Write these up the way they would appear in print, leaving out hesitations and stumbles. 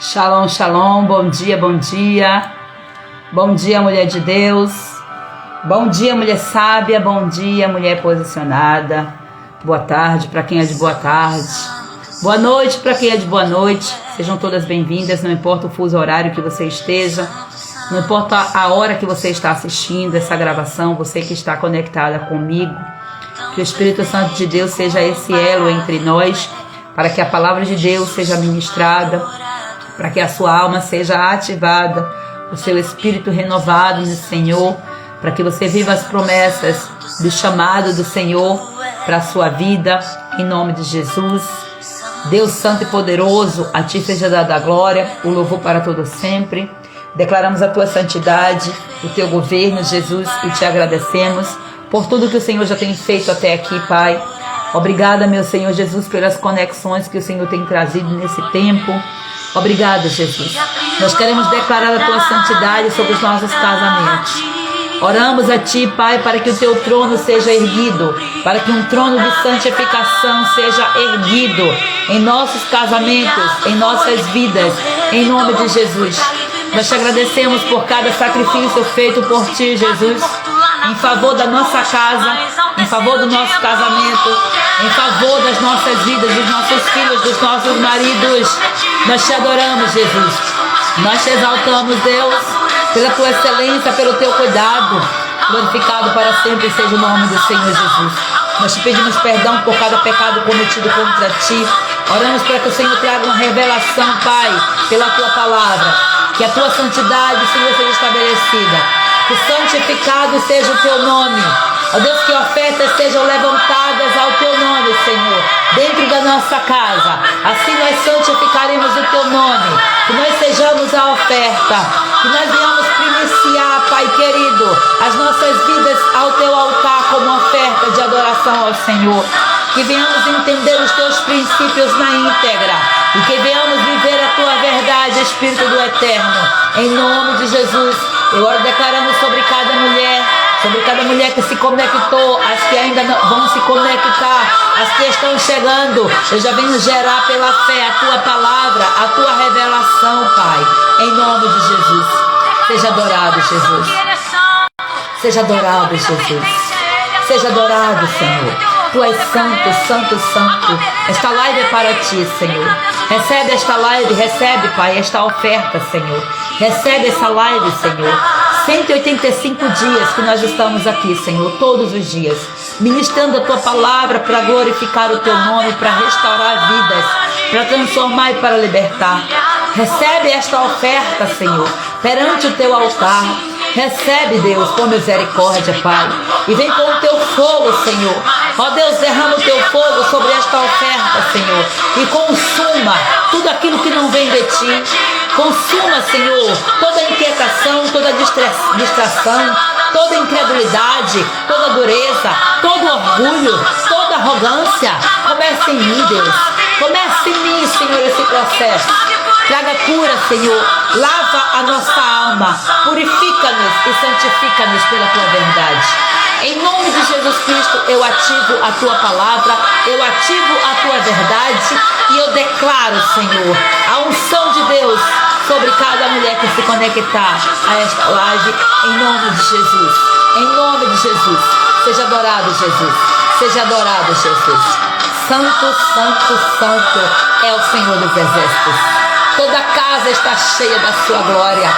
Shalom, shalom, bom dia, bom dia. Bom dia, mulher de Deus. Bom dia, mulher sábia. Bom dia, mulher posicionada. Boa tarde para quem é de boa tarde. Boa noite para quem é de boa noite. Sejam todas bem-vindas, não importa o fuso horário que você esteja, não importa a hora que você está assistindo essa gravação, você que está conectada comigo. Que o Espírito Santo de Deus seja esse elo entre nós, para que a palavra de Deus seja ministrada, para que a sua alma seja ativada, o seu espírito renovado no Senhor, para que você viva as promessas do chamado do Senhor para a sua vida, em nome de Jesus. Deus Santo e Poderoso, a Ti seja dada a glória, o louvor para todo sempre. Declaramos a Tua santidade, o Teu governo, Jesus, e Te agradecemos por tudo que o Senhor já tem feito até aqui, Pai. Obrigada, meu Senhor Jesus, pelas conexões que o Senhor tem trazido nesse tempo. Obrigada, Jesus. Nós queremos declarar a Tua santidade sobre os nossos casamentos. Oramos a Ti, Pai, para que o Teu trono seja erguido, para que um trono de santificação seja erguido em nossos casamentos, em nossas vidas, em nome de Jesus. Nós Te agradecemos por cada sacrifício feito por Ti, Jesus, em favor da nossa casa, em favor do nosso casamento, em favor das nossas vidas, dos nossos filhos, dos nossos maridos. Nós Te adoramos, Jesus. Nós Te exaltamos, Deus, pela Tua excelência, pelo Teu cuidado. Glorificado para sempre seja o nome do Senhor Jesus. Nós Te pedimos perdão por cada pecado cometido contra Ti. Oramos para que o Senhor traga uma revelação, Pai, pela Tua palavra. Que a Tua santidade, Senhor, seja estabelecida. Que santificado seja o Teu nome. Ó Deus, que ofertas sejam levantadas ao Teu nome, Senhor, dentro da nossa casa. Assim nós santificaremos o Teu nome. Que nós sejamos a oferta. Que nós venhamos primiciar, Pai querido, as nossas vidas ao Teu altar como oferta de adoração ao Senhor. Que venhamos entender os Teus princípios na íntegra. E que venhamos viver a Tua verdade, Espírito do Eterno. Em nome de Jesus, eu oro declarando sobre cada mulher que se conectou, as que ainda não vão se conectar, as que estão chegando. Eu já venho gerar pela fé a Tua palavra, a Tua revelação, Pai. Em nome de Jesus. Seja adorado, Jesus. Seja adorado, Jesus. Seja adorado, Senhor. Tu és santo, santo, santo. Esta live é para Ti, Senhor. Recebe esta live, recebe, Pai, esta oferta, Senhor. Recebe essa live, Senhor. 185 dias que nós estamos aqui, Senhor, todos os dias, ministrando a Tua palavra para glorificar o Teu nome, para restaurar vidas, para transformar e para libertar. Recebe esta oferta, Senhor, perante o Teu altar. Recebe, Deus, com misericórdia, Pai. E vem com o Teu fogo, Senhor. Ó Deus, derrama o Teu fogo sobre esta oferta, Senhor. E consuma tudo aquilo que não vem de Ti. Consuma, Senhor, toda inquietação, toda distração, toda incredulidade, toda dureza, todo orgulho, toda arrogância. Comece em mim, Deus. Comece em mim, Senhor, esse processo. Traga cura, Senhor. Lava a nossa alma. Purifica-nos e santifica-nos pela Tua verdade. Em nome de Jesus Cristo, eu ativo a Tua palavra, eu ativo a Tua verdade e eu declaro, Senhor, a unção de Deus sobre cada mulher que se conectar a esta live, em nome de Jesus. Em nome de Jesus. Seja adorado, Jesus. Seja adorado, Jesus. Santo, santo, santo é o Senhor dos exércitos. Toda casa está cheia da Sua glória.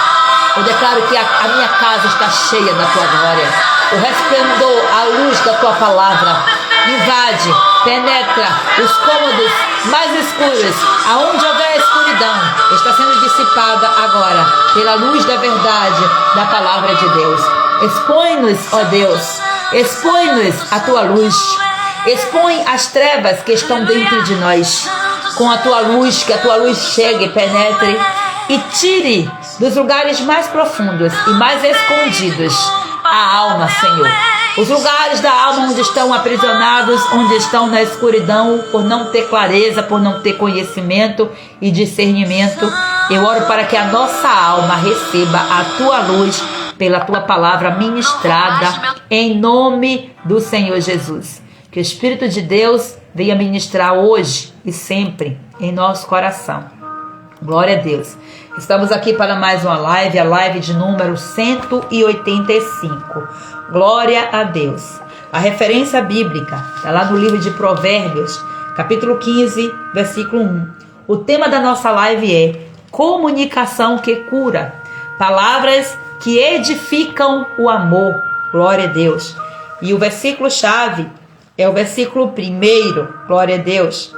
Eu declaro que a minha casa está cheia da Tua glória. O resplendor, a luz da Tua palavra invade, penetra os cômodos mais escuros. Aonde houver escuridão, está sendo dissipada agora pela luz da verdade da palavra de Deus. Expõe-nos, ó Deus, expõe-nos a Tua luz. Expõe as trevas que estão dentro de nós com a Tua luz, que a Tua luz chegue, penetre e tire dos lugares mais profundos e mais escondidos a alma, Senhor. Os lugares da alma onde estão aprisionados, onde estão na escuridão, por não ter clareza, por não ter conhecimento e discernimento. Eu oro para que a nossa alma receba a Tua luz pela Tua palavra ministrada, em nome do Senhor Jesus. Que o Espírito de Deus venha ministrar hoje e sempre em nosso coração. Glória a Deus. Estamos aqui para mais uma live, a live de número 185. Glória a Deus. A referência bíblica está lá no livro de Provérbios, capítulo 15, versículo 1. O tema da nossa live é comunicação que cura. Palavras que edificam o amor. Glória a Deus. E o versículo-chave é o versículo 1. Glória a Deus.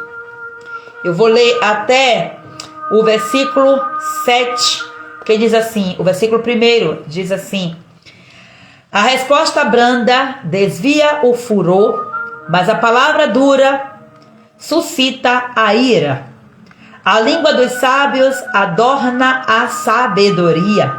Eu vou ler até o versículo 7, que diz assim, o versículo 1 diz assim: a resposta branda desvia o furor, mas a palavra dura suscita a ira. A língua dos sábios adorna a sabedoria,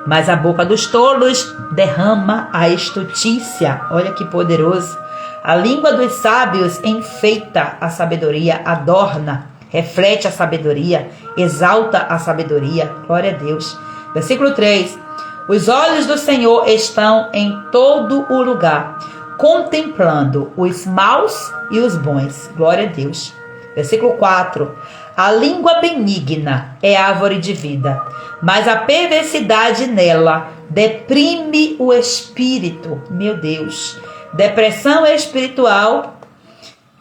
mas a boca dos tolos derrama a estutícia. Olha que poderoso. A língua dos sábios enfeita a sabedoria, adorna, reflete a sabedoria, exalta a sabedoria. Glória a Deus. Versículo 3. Os olhos do Senhor estão em todo o lugar, contemplando os maus e os bons. Glória a Deus. Versículo 4. A língua benigna é árvore de vida, mas a perversidade nela deprime o espírito. Meu Deus. Depressão espiritual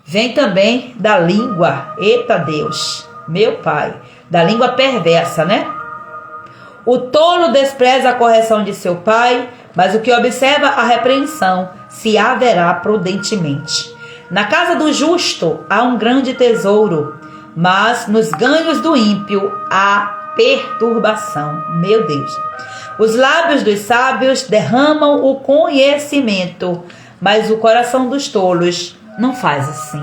vem também da língua. Eita Deus, meu Pai. Da língua perversa, né? O tolo despreza a correção de seu pai, mas o que observa a repreensão se haverá prudentemente. Na casa do justo há um grande tesouro, mas nos ganhos do ímpio há perturbação. Meu Deus. Os lábios dos sábios derramam o conhecimento, mas o coração dos tolos não faz assim.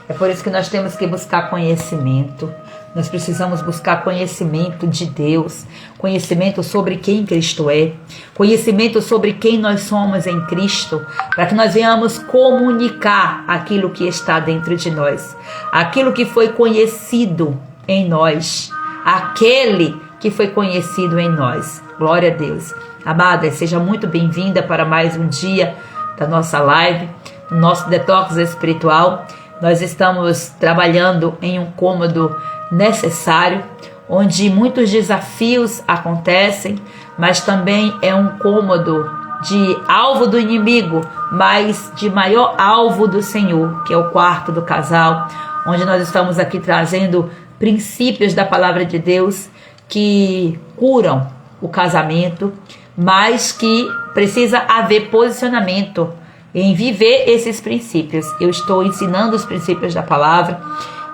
É por isso que nós temos que buscar conhecimento. Nós precisamos buscar conhecimento de Deus, conhecimento sobre quem Cristo é, conhecimento sobre quem nós somos em Cristo, para que nós venhamos comunicar aquilo que está dentro de nós, aquilo que foi conhecido em nós, aquele que foi conhecido em nós. Glória a Deus. Amada, seja muito bem-vinda para mais um dia da nossa live, no nosso detox espiritual. Nós estamos trabalhando em um cômodo necessário, onde muitos desafios acontecem, mas também é um cômodo de alvo do inimigo, mas de maior alvo do Senhor, que é o quarto do casal, onde nós estamos aqui trazendo princípios da palavra de Deus que curam o casamento, mas que precisa haver posicionamento em viver esses princípios. Eu estou ensinando os princípios da palavra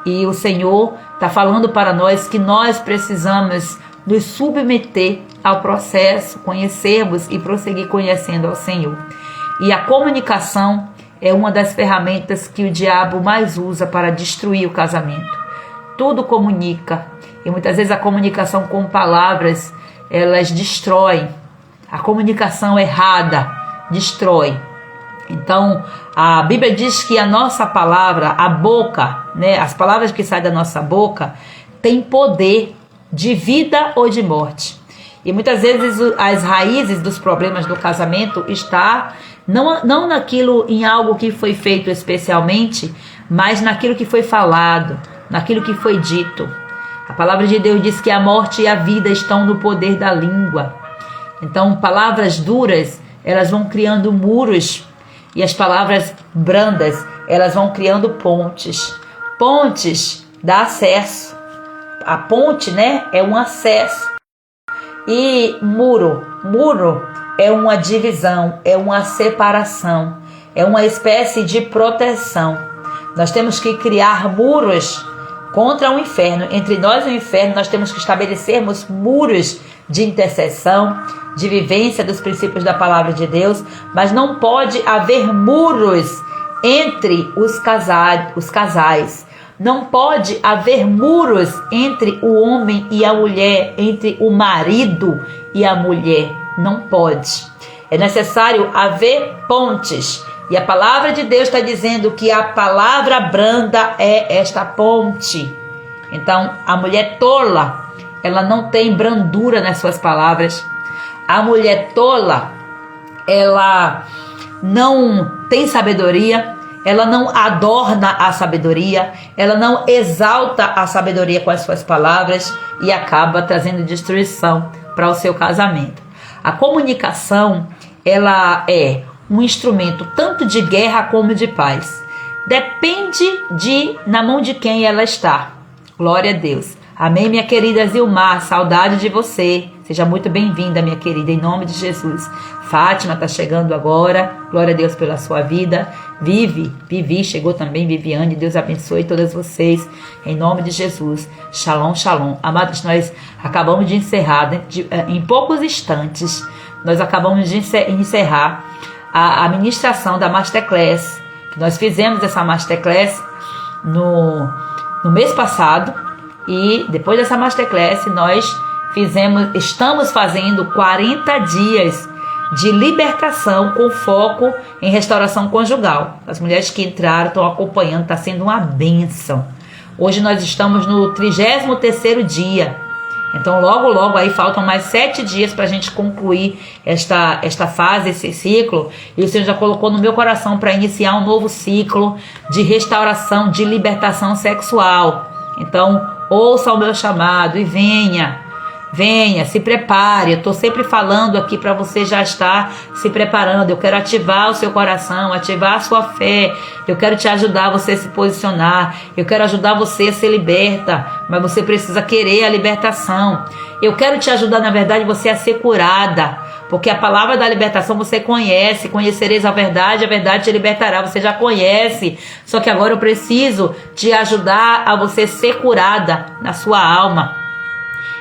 e o Senhor está falando para nós que nós precisamos nos submeter ao processo, conhecermos e prosseguir conhecendo ao Senhor. E a comunicação é uma das ferramentas que o diabo mais usa para destruir o casamento. Tudo comunica, e muitas vezes a comunicação com palavras, elas destroem. A comunicação errada destrói. Então, a Bíblia diz que a nossa palavra, a boca, né, as palavras que saem da nossa boca, tem poder de vida ou de morte. E muitas vezes as raízes dos problemas do casamento está não naquilo, em algo que foi feito especialmente, mas naquilo que foi falado, naquilo que foi dito. A palavra de Deus diz que a morte e a vida estão no poder da língua. Então, palavras duras, elas vão criando muros. E as palavras brandas, elas vão criando pontes. Pontes dá acesso. A ponte, né, é um acesso. E muro é uma divisão, é uma separação, é uma espécie de proteção. Nós temos que criar muros contra o inferno. Entre nós e o inferno, nós temos que estabelecermos muros de intercessão, de vivência dos princípios da palavra de Deus, mas não pode haver muros entre os casais. Não pode haver muros entre o homem e a mulher, entre o marido e a mulher. Não pode. É necessário haver pontes. E a palavra de Deus está dizendo que a palavra branda é esta ponte. Então, a mulher tola, ela não tem brandura nas suas palavras. A mulher tola, ela não tem sabedoria, ela não adorna a sabedoria, ela não exalta a sabedoria com as suas palavras e acaba trazendo destruição para o seu casamento. A comunicação, ela é um instrumento tanto de guerra como de paz. Depende na mão de quem ela está. Glória a Deus. Amém, minha querida Zilmar, saudade de você. Seja muito bem-vinda, minha querida, em nome de Jesus. Fátima está chegando agora. Glória a Deus pela sua vida. Vivi, chegou também. Viviane, Deus abençoe todas vocês. Em nome de Jesus. Shalom, shalom. Amados, nós acabamos de encerrar, em poucos instantes, nós acabamos de encerrar a ministração da Masterclass. Nós fizemos essa Masterclass no mês passado. E depois dessa Masterclass, nós estamos fazendo 40 dias de libertação com foco em restauração conjugal. As mulheres que entraram estão acompanhando, está sendo uma bênção. Hoje nós estamos no 33º dia. Então logo aí faltam mais 7 dias para a gente concluir esta fase, esse ciclo. E o Senhor já colocou no meu coração para iniciar um novo ciclo de restauração, de libertação sexual. Então ouça o meu chamado e venha, se prepare. Eu estou sempre falando aqui para você já estar se preparando. Eu quero ativar o seu coração, ativar a sua fé. Eu quero te ajudar a você se posicionar. Eu quero ajudar você a ser liberta, mas você precisa querer a libertação. Eu quero te ajudar, na verdade, você a ser curada, porque a palavra da libertação você conhece. Conhecereis a verdade te libertará. Você já conhece, só que agora eu preciso te ajudar a você ser curada na sua alma.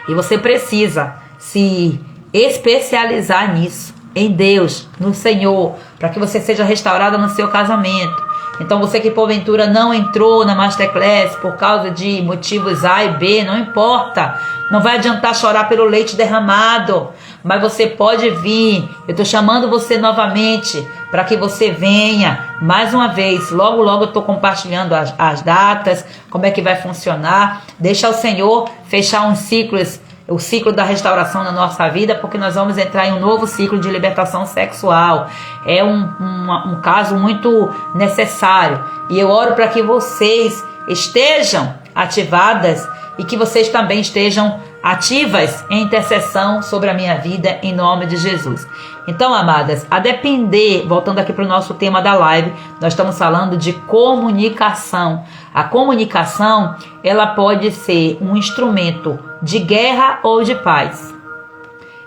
E você precisa se especializar nisso, em Deus, no Senhor, para que você seja restaurada no seu casamento. Então você que porventura não entrou na Masterclass por causa de motivos A e B, não importa. Não vai adiantar chorar pelo leite derramado, mas você pode vir. Eu estou chamando você novamente para que você venha mais uma vez. Logo eu estou compartilhando as datas, como é que vai funcionar. Deixa o Senhor fechar uns ciclos, o ciclo da restauração na nossa vida, porque nós vamos entrar em um novo ciclo de libertação sexual. É um caso muito necessário. E eu oro para que vocês estejam ativadas e que vocês também estejam ativas em intercessão sobre a minha vida, em nome de Jesus. Então, amadas, a depender, voltando aqui para o nosso tema da live, nós estamos falando de comunicação. A comunicação, ela pode ser um instrumento de guerra ou de paz.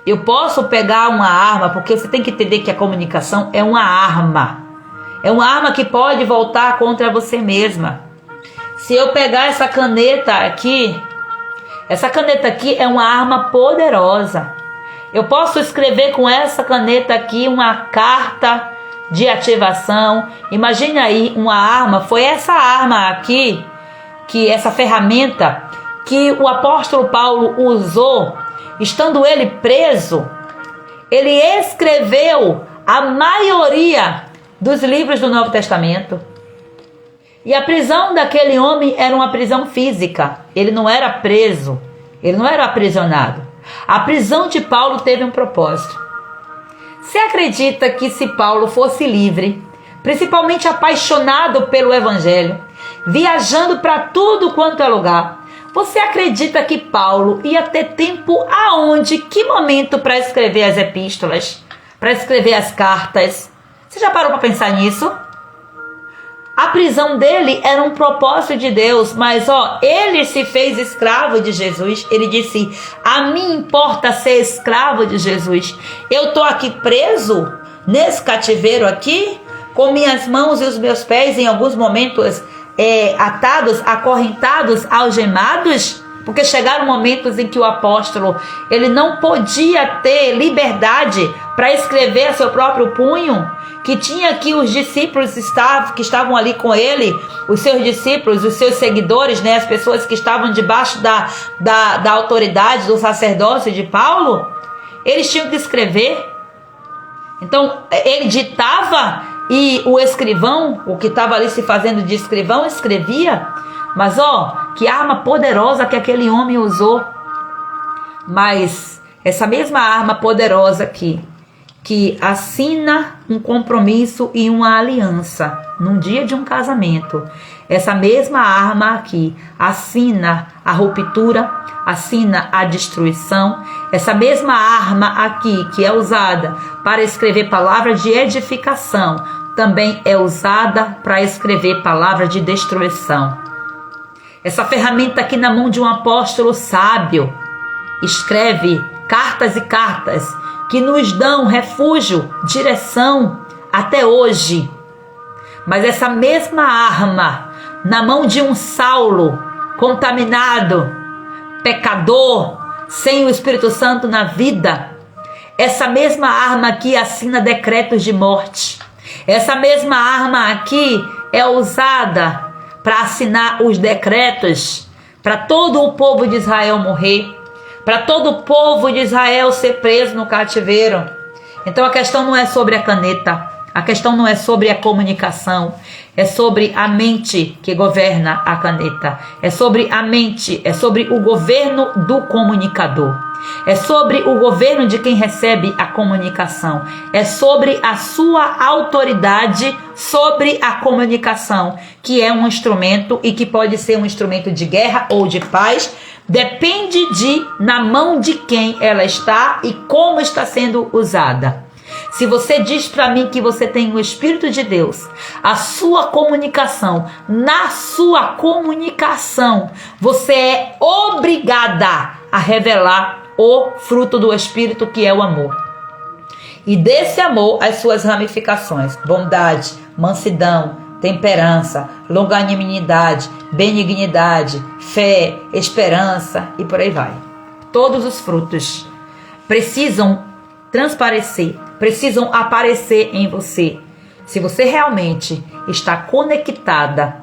Eu posso pegar uma arma, porque você tem que entender que a comunicação é uma arma. É uma arma que pode voltar contra você mesma. Se eu pegar essa caneta aqui é uma arma poderosa. Eu posso escrever com essa caneta aqui uma carta de ativação. Imagine aí uma arma, foi essa arma aqui, essa ferramenta que o apóstolo Paulo usou, estando ele preso. Ele escreveu a maioria dos livros do Novo Testamento. E a prisão daquele homem era uma prisão física. Ele não era preso, ele não era aprisionado. A prisão de Paulo teve um propósito. Você acredita que se Paulo fosse livre, principalmente apaixonado pelo Evangelho, viajando para tudo quanto é lugar, você acredita que Paulo ia ter tempo aonde, que momento para escrever as epístolas, para escrever as cartas? Você já parou para pensar nisso? A prisão dele era um propósito de Deus, mas ele se fez escravo de Jesus. Ele disse: a mim importa ser escravo de Jesus. Eu estou aqui preso nesse cativeiro aqui, com minhas mãos e os meus pés em alguns momentos atados, acorrentados, algemados, porque chegaram momentos em que o apóstolo ele não podia ter liberdade para escrever a seu próprio punho, que tinha aqui os discípulos que estavam ali com ele, os seus discípulos, os seus seguidores, as pessoas que estavam debaixo da autoridade do sacerdócio de Paulo. Eles tinham que escrever. Então ele ditava e o escrivão, o que estava ali se fazendo de escrivão, escrevia. Mas que arma poderosa que aquele homem usou. Mas essa mesma arma poderosa aqui, que assina um compromisso e uma aliança num dia de um casamento, essa mesma arma aqui assina a ruptura, assina a destruição. Essa mesma arma aqui que é usada para escrever palavras de edificação também é usada para escrever palavras de destruição. Essa ferramenta aqui na mão de um apóstolo sábio escreve cartas e cartas que nos dão refúgio, direção até hoje. Mas essa mesma arma na mão de um Saulo contaminado, pecador, sem o Espírito Santo na vida, essa mesma arma aqui assina decretos de morte. Essa mesma arma aqui é usada para assinar os decretos para todo o povo de Israel morrer, para todo o povo de Israel ser preso no cativeiro. Então a questão não é sobre a caneta, a questão não é sobre a comunicação, é sobre a mente que governa a caneta, é sobre a mente, é sobre o governo do comunicador, é sobre o governo de quem recebe a comunicação, é sobre a sua autoridade sobre a comunicação, que é um instrumento e que pode ser um instrumento de guerra ou de paz, depende de na mão de quem ela está e como está sendo usada. Se você diz para mim que você tem o Espírito de Deus, a sua comunicação, na sua comunicação, você é obrigada a revelar o fruto do Espírito, que é o amor. E desse amor, as suas ramificações: bondade, mansidão, temperança, longanimidade, benignidade, fé, esperança e por aí vai. Todos os frutos precisam transparecer, precisam aparecer em você. Se você realmente está conectada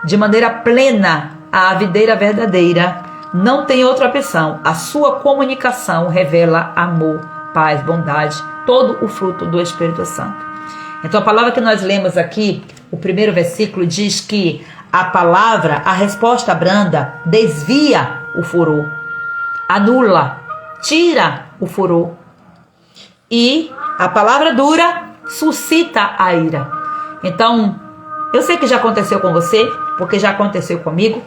de maneira plena à videira verdadeira, não tem outra opção. A sua comunicação revela amor, paz, bondade, todo o fruto do Espírito Santo. Então a palavra que nós lemos aqui, o primeiro versículo, diz que a palavra, a resposta branda, desvia o furor, anula, tira o furor. E a palavra dura suscita a ira. Então, eu sei que já aconteceu com você, porque já aconteceu comigo.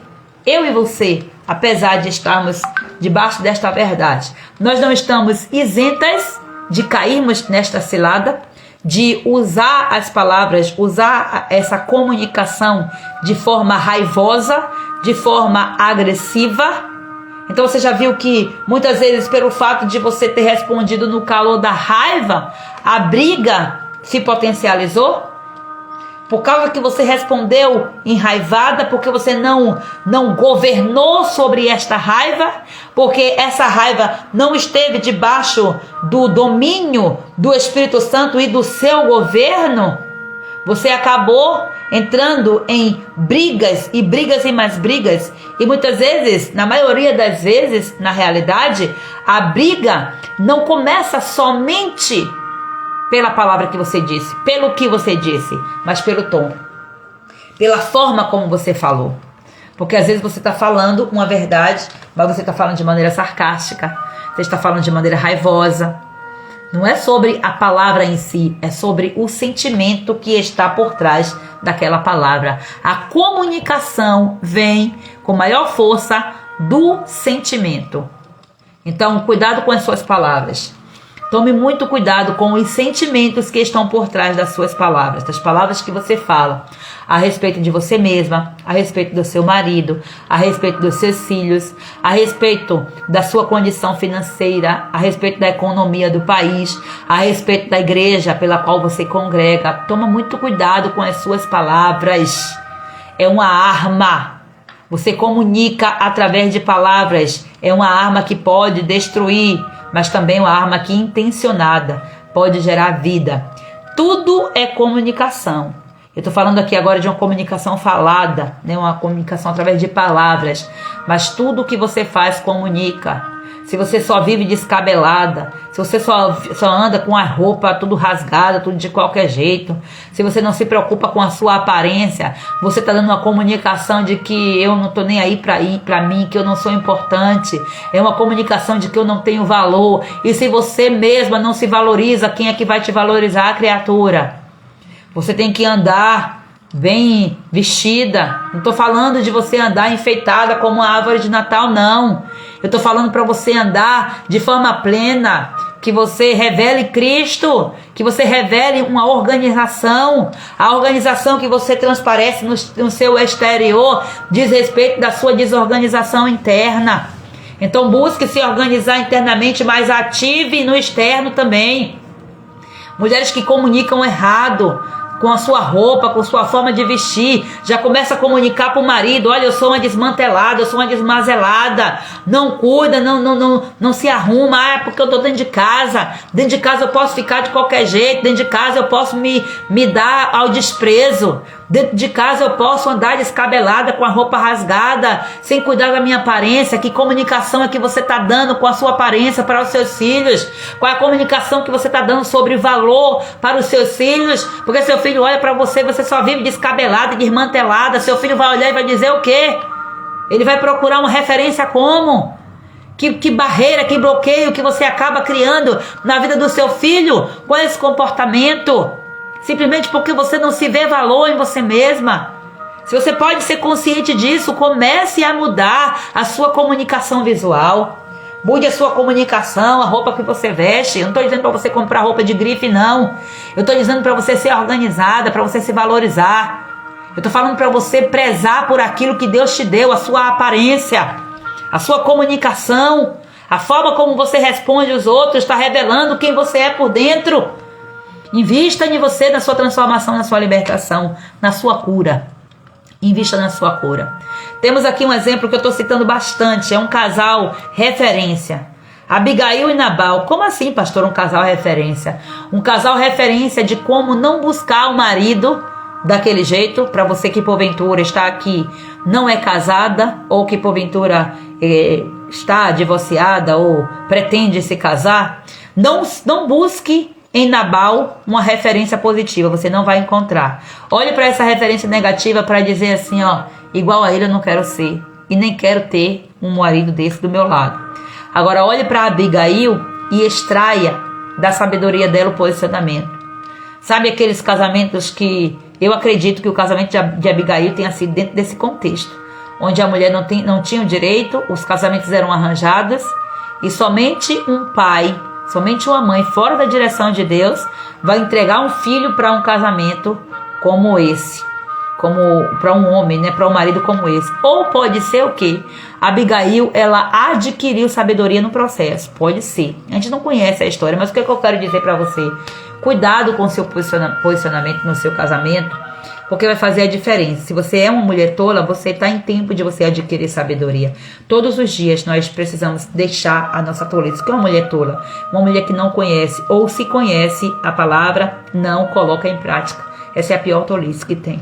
Eu e você, apesar de estarmos debaixo desta verdade, nós não estamos isentas de cairmos nesta cilada, de usar as palavras, usar essa comunicação de forma raivosa, de forma agressiva. Então você já viu que muitas vezes, pelo fato de você ter respondido no calor da raiva, a briga se potencializou? Por causa que você respondeu enraivada, porque você não governou sobre esta raiva, porque essa raiva não esteve debaixo do domínio do Espírito Santo e do seu governo, você acabou entrando em brigas e mais brigas. E muitas vezes, na maioria das vezes, na realidade, a briga não começa somente pela palavra que você disse, pelo que você disse, mas pelo tom, pela forma como você falou. Porque às vezes você está falando uma verdade, mas você está falando de maneira sarcástica, você está falando de maneira raivosa. Não é sobre a palavra em si, é sobre o sentimento que está por trás daquela palavra. A comunicação vem com maior força do sentimento. Então, cuidado com as suas palavras. Tome muito cuidado com os sentimentos que estão por trás das suas palavras, das palavras que você fala a respeito de você mesma, a respeito do seu marido, a respeito dos seus filhos, a respeito da sua condição financeira, a respeito da economia do país, a respeito da igreja pela qual você congrega. Toma muito cuidado com as suas palavras. É uma arma. Você comunica através de palavras. É uma arma que pode destruir, mas também uma arma que intencionada pode gerar vida. Tudo é comunicação. Eu estou falando aqui agora de uma comunicação falada, né? Uma comunicação através de palavras. Mas tudo que você faz comunica. se você só vive descabelada, se você só anda com a roupa tudo rasgada, tudo de qualquer jeito, se você não se preocupa com a sua aparência, você está dando uma comunicação de que eu não estou nem aí para mim, que eu não sou importante, é uma comunicação de que eu não tenho valor. E se você mesma não se valoriza, quem é que vai te valorizar, criatura? Você tem que andar bem vestida. Não estou falando de você andar enfeitada como a árvore de Natal, não. Eu estou falando para você andar de forma plena, que você revele Cristo, que você revele uma organização. A organização que você transparece no seu exterior diz respeito da sua desorganização interna. Então busque se organizar internamente, mas ative no externo também. Mulheres que comunicam errado, com a sua roupa, com sua forma de vestir, já começa a comunicar para o marido: olha, eu sou uma desmantelada, eu sou uma desmazelada, não cuida, não se arruma, é porque eu estou dentro de casa eu posso ficar de qualquer jeito, dentro de casa eu posso me dar ao desprezo, dentro de casa eu posso andar descabelada, com a roupa rasgada, sem cuidar da minha aparência. Que comunicação é que você está dando com a sua aparência para os seus filhos? Qual é a comunicação que você está dando sobre valor para os seus filhos? Porque seu filho olha para você, você só vive descabelada e desmantelada. Seu filho vai olhar e vai dizer o quê? Ele vai procurar uma referência como? Que barreira, que bloqueio que você acaba criando na vida do seu filho com esse comportamento? Simplesmente porque você não se vê valor em você mesma. Se você pode ser consciente disso, comece a mudar a sua comunicação visual. Mude a sua comunicação, a roupa que você veste. Eu não estou dizendo para você comprar roupa de grife, não. Eu estou dizendo para você ser organizada, para você se valorizar. Eu estou falando para você prezar por aquilo que Deus te deu, a sua aparência, a sua comunicação, a forma como você responde aos outros, está revelando quem você é por dentro. Invista em você, na sua transformação, na sua libertação, na sua cura. Invista na sua cura. Temos aqui um exemplo que eu estou citando bastante. É um casal referência. Abigail e Nabal. Como assim, pastor, um casal referência? Um casal referência de como não buscar o marido daquele jeito. Para você que porventura está aqui, não é casada, ou que porventura está divorciada ou pretende se casar, não busque em Nabal uma referência positiva. Você não vai encontrar. Olhe para essa referência negativa para dizer assim, ó, igual a ele eu não quero ser, e nem quero ter um marido desse do meu lado. Agora olhe para Abigail e extraia da sabedoria dela o posicionamento. Sabe aqueles casamentos que eu acredito que o casamento de Abigail tenha sido dentro desse contexto, onde a mulher não tinha o direito, os casamentos eram arranjados, e somente um pai, somente uma mãe fora da direção de Deus vai entregar um filho para um casamento como esse, como para um homem, né, para um marido como esse. Ou pode ser o quê? Abigail, ela adquiriu sabedoria no processo. Pode ser. A gente não conhece a história, mas o que eu quero dizer para você? Cuidado com o seu posicionamento no seu casamento, porque vai fazer a diferença. Se você é uma mulher tola, você está em tempo de você adquirir sabedoria. Todos os dias nós precisamos deixar a nossa tolice. O que é uma mulher tola? Uma mulher que não conhece, ou se conhece a palavra, não coloca em prática. Essa é a pior tolice que tem.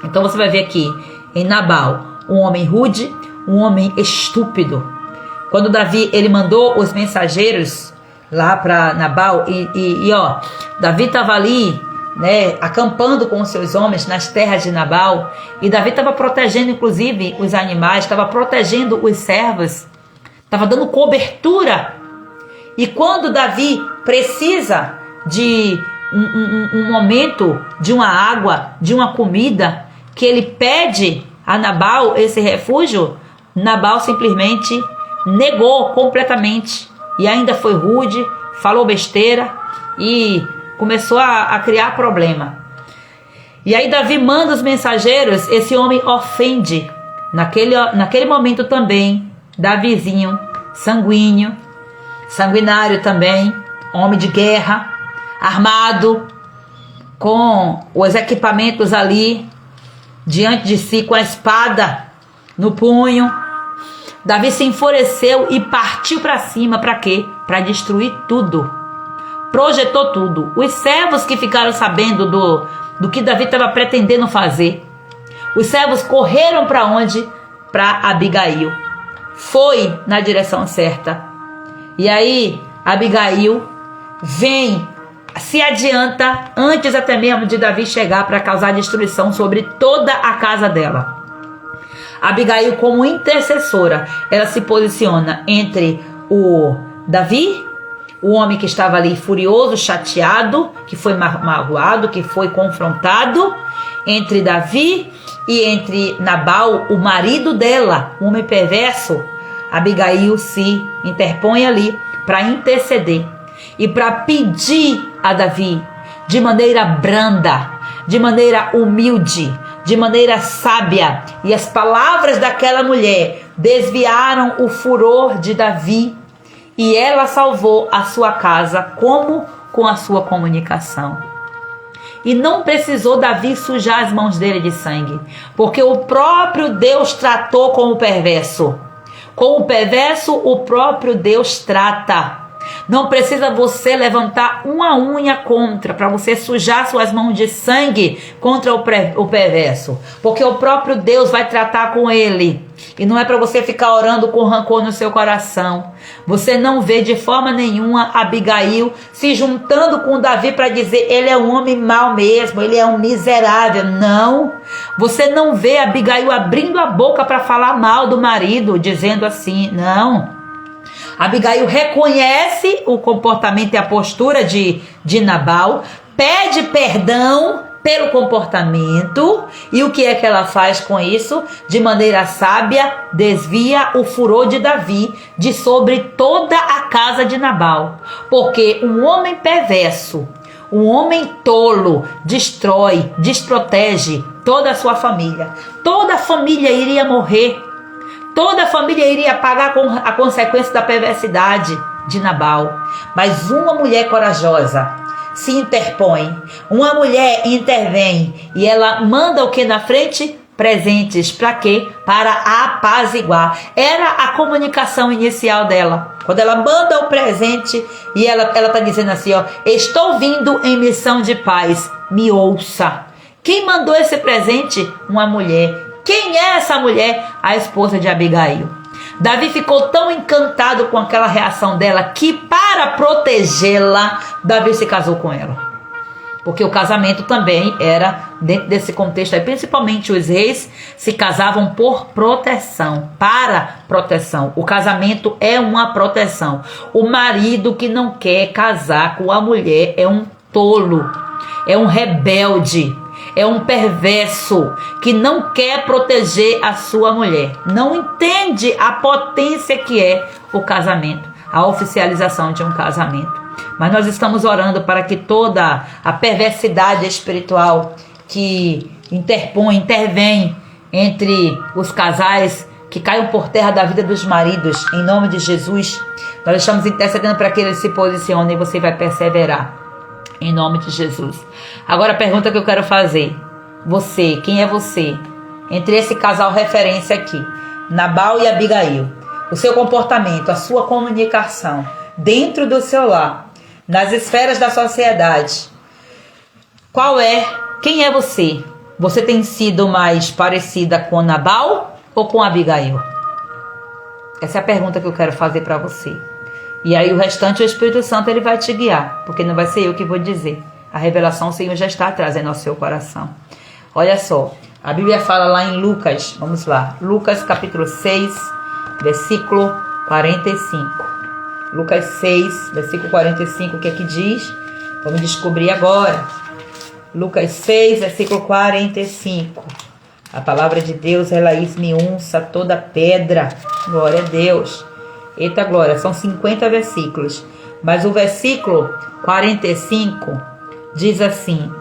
Então você vai ver aqui em Nabal, um homem rude, um homem estúpido. Quando Davi ele mandou os mensageiros lá para Nabal e ó, Davi estava ali, né, acampando com os seus homens nas terras de Nabal, e Davi estava protegendo inclusive os animais, estava protegendo os servos, estava dando cobertura. E quando Davi precisa de um momento, de uma água, de uma comida, que ele pede a Nabal esse refúgio, Nabal simplesmente negou completamente, e ainda foi rude, falou besteira e começou a criar problema. E aí Davi manda os mensageiros, esse homem ofende. Naquele momento também, Davizinho, sanguinário também, homem de guerra, armado, com os equipamentos ali diante de si, com a espada no punho. Davi se enfureceu e partiu para cima. Para quê? Para destruir tudo. Projetou tudo. Os servos que ficaram sabendo do que Davi estava pretendendo fazer, os servos correram para onde? Para Abigail. Foi na direção certa. E aí, Abigail vem, se adianta antes até mesmo de Davi chegar para causar destruição sobre toda a casa dela. Abigail, como intercessora, ela se posiciona entre o Davi, o homem que estava ali furioso, chateado, que foi magoado, que foi confrontado, entre Davi e entre Nabal, o marido dela, um homem perverso. Abigail se interpõe ali para interceder e para pedir a Davi de maneira branda, de maneira humilde, de maneira sábia. E as palavras daquela mulher desviaram o furor de Davi e ela salvou a sua casa. Como? Com a sua comunicação. E não precisou Davi sujar as mãos dele de sangue, porque o próprio Deus tratou com o perverso. Com o perverso, o próprio Deus trata. Não precisa você levantar uma unha contra, para você sujar suas mãos de sangue contra o perverso. Porque o próprio Deus vai tratar com ele. E não é para você ficar orando com rancor no seu coração. Você não vê de forma nenhuma Abigail se juntando com Davi para dizer ele é um homem mau mesmo, ele é um miserável. Não. Você não vê Abigail abrindo a boca para falar mal do marido, dizendo assim, não. Abigail reconhece o comportamento e a postura de Nabal, pede perdão pelo comportamento, e o que é que ela faz com isso? De maneira sábia, desvia o furor de Davi de sobre toda a casa de Nabal, porque um homem perverso, um homem tolo, destrói, desprotege toda a sua família. Toda a família iria morrer. Toda a família iria pagar a consequência da perversidade de Nabal. Mas uma mulher corajosa se interpõe. Uma mulher intervém. E ela manda o que na frente? Presentes. Para quê? Para apaziguar. Era a comunicação inicial dela. Quando ela manda o presente e ela está dizendo assim, ó, estou vindo em missão de paz. Me ouça. Quem mandou esse presente? Uma mulher. Quem é essa mulher? A esposa de Abigail. Davi ficou tão encantado com aquela reação dela que, para protegê-la, Davi se casou com ela. Porque o casamento também era dentro desse contexto aí. Principalmente os reis se casavam por proteção, para proteção. O casamento é uma proteção. O marido que não quer casar com a mulher é um tolo, é um rebelde. É um perverso que não quer proteger a sua mulher. Não entende a potência que é o casamento, a oficialização de um casamento. Mas nós estamos orando para que toda a perversidade espiritual que intervém entre os casais, que caiam por terra da vida dos maridos, em nome de Jesus, nós estamos intercedendo para que eles se posicionem e você vai perseverar. Em nome de Jesus. Agora a pergunta que eu quero fazer. Você, quem é você? Entre esse casal referência aqui, Nabal e Abigail. O seu comportamento, a sua comunicação dentro do seu lar, nas esferas da sociedade. Quem é você? Você tem sido mais parecida com Nabal ou com Abigail? Essa é a pergunta que eu quero fazer para você. E aí o restante, o Espírito Santo, ele vai te guiar, porque não vai ser eu que vou dizer. A revelação o Senhor já está trazendo ao seu coração. Olha só, a Bíblia fala lá em Lucas, vamos lá, Lucas capítulo 6, versículo 45. Lucas 6, versículo 45, o que é que diz? Vamos descobrir agora. Lucas 6, versículo 45. A palavra de Deus, ela esmiuça toda pedra. Glória a Deus. Eita glória, são 50 versículos. Mas o versículo 45 diz assim: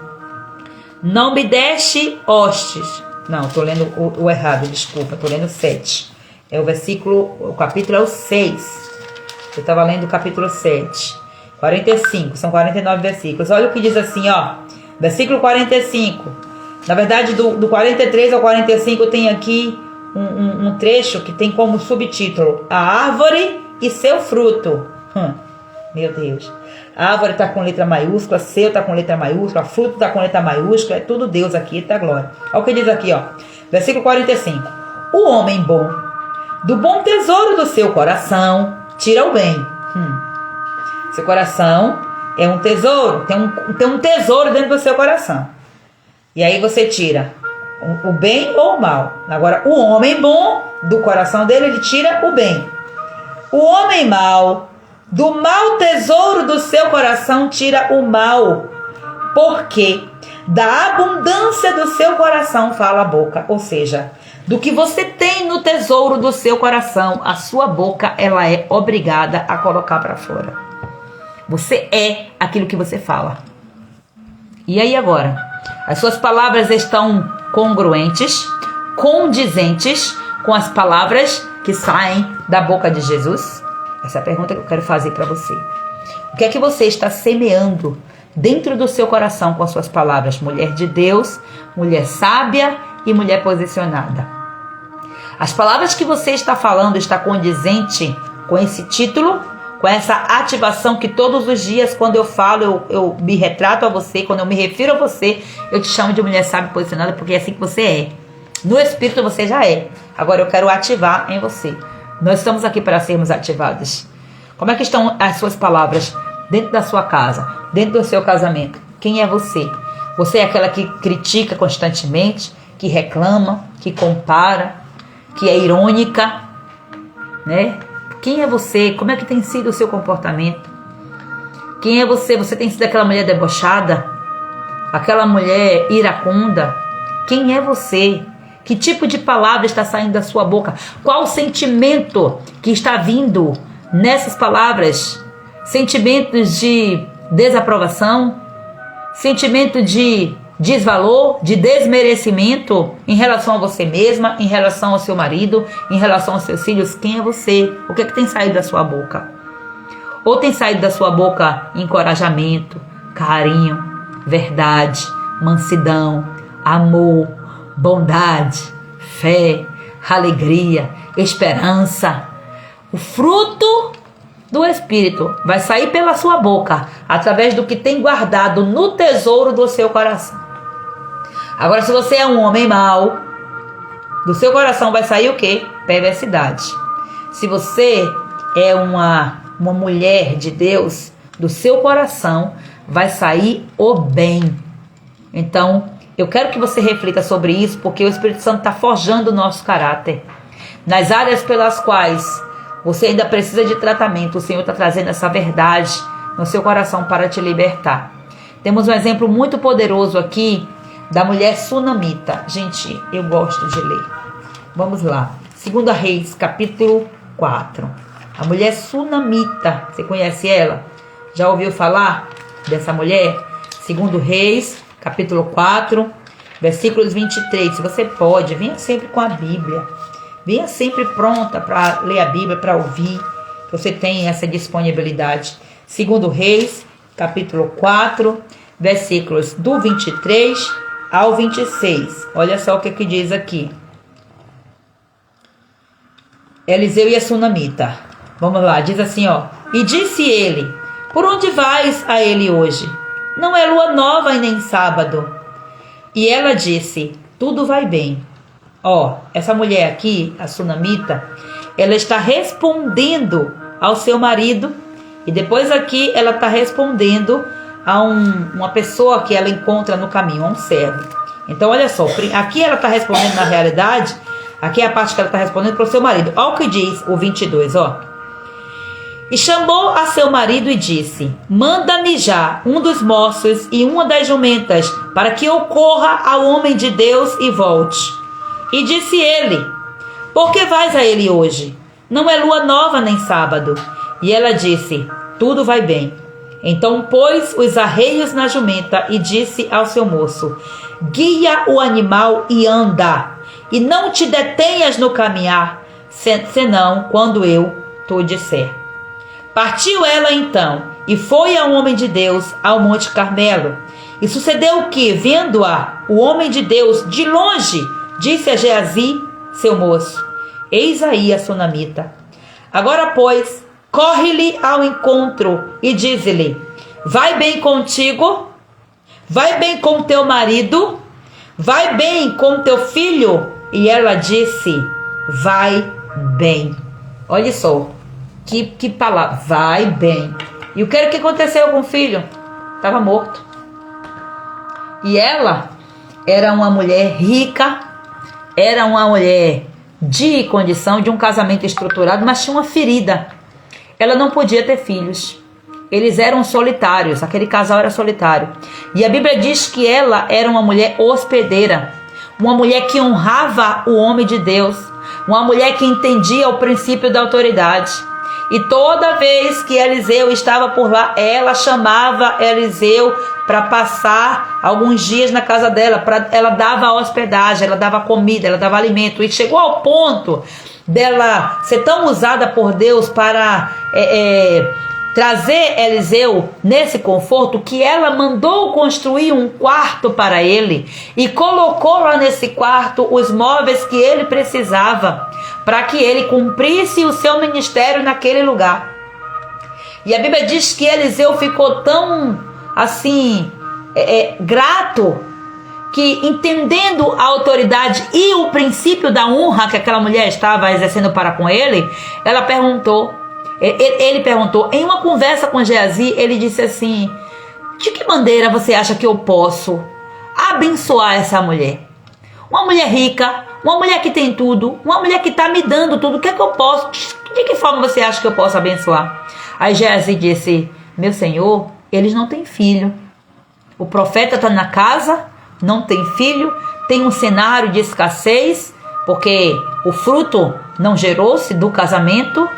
não me deste hostes. Não, estou lendo o errado, desculpa, estou lendo 7. É o versículo, o capítulo é o 6. Eu estava lendo o capítulo 7. 45, são 49 versículos. Olha o que diz assim, ó. Versículo 45. Na verdade, do 43 ao 45 tem aqui um trecho que tem como subtítulo a árvore e seu fruto. Meu Deus. A árvore está com letra maiúscula, seu está com letra maiúscula, fruto está com letra maiúscula, é tudo Deus aqui, tá glória. Olha o que diz aqui, ó. Versículo 45. O homem bom, do bom tesouro do seu coração, tira o bem. Seu coração é um tesouro, tem um tesouro dentro do seu coração. E aí você tira o bem ou o mal. Agora, o homem bom, do coração dele, ele tira o bem. O homem mau, do mau tesouro do seu coração, tira o mal. Porque da abundância do seu coração fala a boca. Ou seja, do que você tem no tesouro do seu coração, a sua boca, ela é obrigada a colocar para fora. Você é aquilo que você fala. E aí agora? As suas palavras estão congruentes, condizentes com as palavras que saem da boca de Jesus? Essa é a pergunta que eu quero fazer para você. O que é que você está semeando dentro do seu coração com as suas palavras? Mulher de Deus, mulher sábia e mulher posicionada. As palavras que você está falando está condizente com esse título, com essa ativação que todos os dias, quando eu falo, eu me retrato a você, quando eu me refiro a você, eu te chamo de mulher sábia e posicionada, porque é assim que você é. No espírito você já é. Agora eu quero ativar em você. Nós estamos aqui para sermos ativados. Como é que estão as suas palavras dentro da sua casa, dentro do seu casamento? Quem é você? Você é aquela que critica constantemente, que reclama, que compara, que é irônica, né? Quem é você? Como é que tem sido o seu comportamento? Quem é você? Você tem sido aquela mulher debochada? Aquela mulher iracunda? Quem é você? Que tipo de palavra está saindo da sua boca? Qual o sentimento que está vindo nessas palavras? Sentimentos de desaprovação? Sentimento de desvalor, de desmerecimento em relação a você mesma, em relação ao seu marido, em relação aos seus filhos? Quem é você? O que é que tem saído da sua boca? Ou tem saído da sua boca encorajamento, carinho, verdade, mansidão, amor, bondade, fé, alegria, esperança? O fruto do Espírito vai sair pela sua boca, através do que tem guardado no tesouro do seu coração. Agora, se você é um homem mau, do seu coração vai sair o quê? Perversidade. Se você é uma mulher de Deus, do seu coração vai sair o bem. Então, eu quero que você reflita sobre isso, porque o Espírito Santo está forjando o nosso caráter. Nas áreas pelas quais você ainda precisa de tratamento, o Senhor está trazendo essa verdade no seu coração para te libertar. Temos um exemplo muito poderoso aqui da mulher sunamita. Gente, eu gosto de ler. Vamos lá. 2 Reis, capítulo 4. A mulher sunamita. Você conhece ela? Já ouviu falar dessa mulher? 2 Reis, capítulo 4, versículos 23. Se você pode, venha sempre com a Bíblia. Venha sempre pronta para ler a Bíblia, para ouvir. Você tem essa disponibilidade. 2 Reis, capítulo 4, versículos do 23 ao 26. Olha só o que diz aqui. Eliseu e a sunamita. Vamos lá, diz assim, ó. E disse ele: por onde vais a ele hoje? Não é lua nova e nem sábado. E ela disse: tudo vai bem. Ó, essa mulher aqui, a sunamita, ela está respondendo ao seu marido. E depois aqui ela está respondendo a uma pessoa que ela encontra no caminho, a um servo. Então olha só, aqui ela está respondendo na realidade, aqui é a parte que ela está respondendo para o seu marido. Olha o que diz o 22, ó. E chamou a seu marido e disse: manda-me já um dos moços e uma das jumentas, para que eu corra ao homem de Deus e volte. E disse ele: por que vais a ele hoje? Não é lua nova nem sábado. E ela disse: tudo vai bem. Então pôs os arreios na jumenta e disse ao seu moço: guia o animal e anda, e não te detenhas no caminhar, senão quando eu te disser. Partiu ela então, e foi ao homem de Deus ao Monte Carmelo. E sucedeu que, vendo-a, o homem de Deus de longe, disse a Geazi, seu moço: eis aí a sunamita. Agora, pois, corre-lhe ao encontro e diz-lhe: vai bem contigo? Vai bem com teu marido? Vai bem com teu filho? E ela disse: vai bem. Olha só, que palavra, vai bem. E o que aconteceu com o filho? Estava morto. E ela era uma mulher rica, era uma mulher de condição, de um casamento estruturado, mas tinha uma ferida. Ela não podia ter filhos. Eles eram solitários, aquele casal era solitário. E a Bíblia diz que ela era uma mulher hospedeira, uma mulher que honrava o homem de Deus, uma mulher que entendia o princípio da autoridade. E toda vez que Eliseu estava por lá, ela chamava Eliseu para passar alguns dias na casa dela. Ela dava hospedagem, ela dava comida, ela dava alimento. E chegou ao ponto dela ser tão usada por Deus para trazer Eliseu nesse conforto, que ela mandou construir um quarto para ele e colocou lá nesse quarto os móveis que ele precisava para que ele cumprisse o seu ministério naquele lugar. E a Bíblia diz que Eliseu ficou tão assim grato, que entendendo a autoridade e o princípio da honra que aquela mulher estava exercendo para com ele, ele perguntou, em uma conversa com Geazi, ele disse assim: de que maneira você acha que eu posso abençoar essa mulher? Uma mulher rica, uma mulher que tem tudo, uma mulher que está me dando tudo, o que é que eu posso? De que forma você acha que eu posso abençoar? Aí Geazi disse: meu senhor, eles não têm filho. O profeta está na casa, não tem filho, tem um cenário de escassez, porque o fruto não gerou-se do casamento.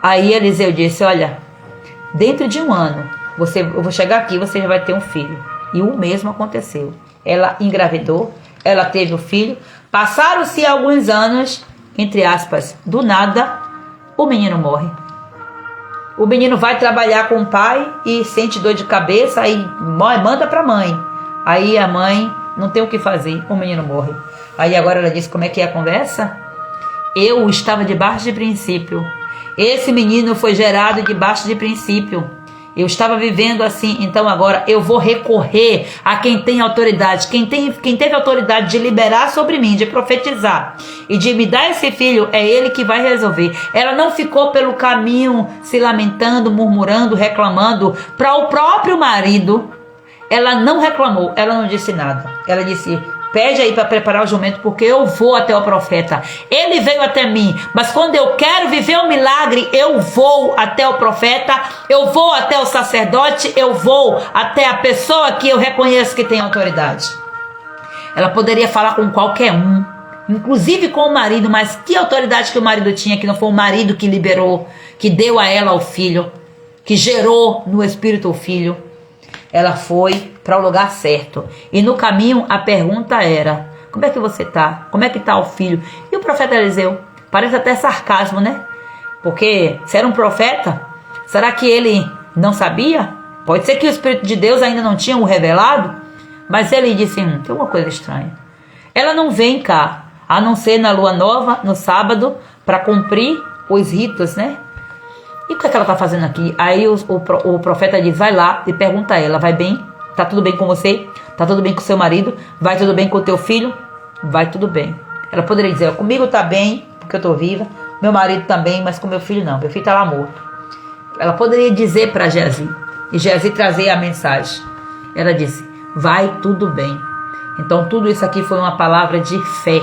Aí Eliseu disse: olha, dentro de um ano, eu vou chegar aqui e você já vai ter um filho. E o mesmo aconteceu. Ela engravidou, ela teve o filho. Passaram-se alguns anos, entre aspas, do nada, o menino morre. O menino vai trabalhar com o pai e sente dor de cabeça, aí manda para a mãe. Aí a mãe não tem o que fazer, o menino morre. Aí agora ela diz: como é que é a conversa? Eu estava debaixo de princípio. Esse menino foi gerado debaixo de princípio. Eu estava vivendo assim, então agora eu vou recorrer a quem tem autoridade. Quem teve autoridade de liberar sobre mim, de profetizar e de me dar esse filho, é ele que vai resolver. Ela não ficou pelo caminho se lamentando, murmurando, reclamando para o próprio marido. Ela não reclamou, ela não disse nada. Ela disse: pede aí para preparar o jumento, porque eu vou até o profeta. Ele veio até mim, mas quando eu quero viver um milagre, eu vou até o profeta, eu vou até o sacerdote, eu vou até a pessoa que eu reconheço que tem autoridade. Ela poderia falar com qualquer um, inclusive com o marido, mas que autoridade que o marido tinha, que não foi o marido que liberou, que deu a ela o filho, que gerou no espírito o filho. Ela foi para o lugar certo. E no caminho a pergunta era: como é que você está? Como é que está o filho? E o profeta Eliseu? Parece até sarcasmo, né? Porque se era um profeta, será que ele não sabia? Pode ser que o Espírito de Deus ainda não tinha o revelado. Mas ele disse: tem uma coisa estranha. Ela não vem cá, a não ser na lua nova, no sábado, para cumprir os ritos, né? E o que é que ela está fazendo aqui? Aí o profeta diz: vai lá e pergunta a ela: vai bem? Tá tudo bem com você? Tá tudo bem com seu marido? Vai tudo bem com o teu filho? Vai tudo bem. Ela poderia dizer: comigo tá bem, porque eu tô viva. Meu marido também, mas com meu filho não. Meu filho tá lá morto. Ela poderia dizer para Geazi, e Geazi trazer a mensagem. Ela disse: vai tudo bem. Então tudo isso aqui foi uma palavra de fé,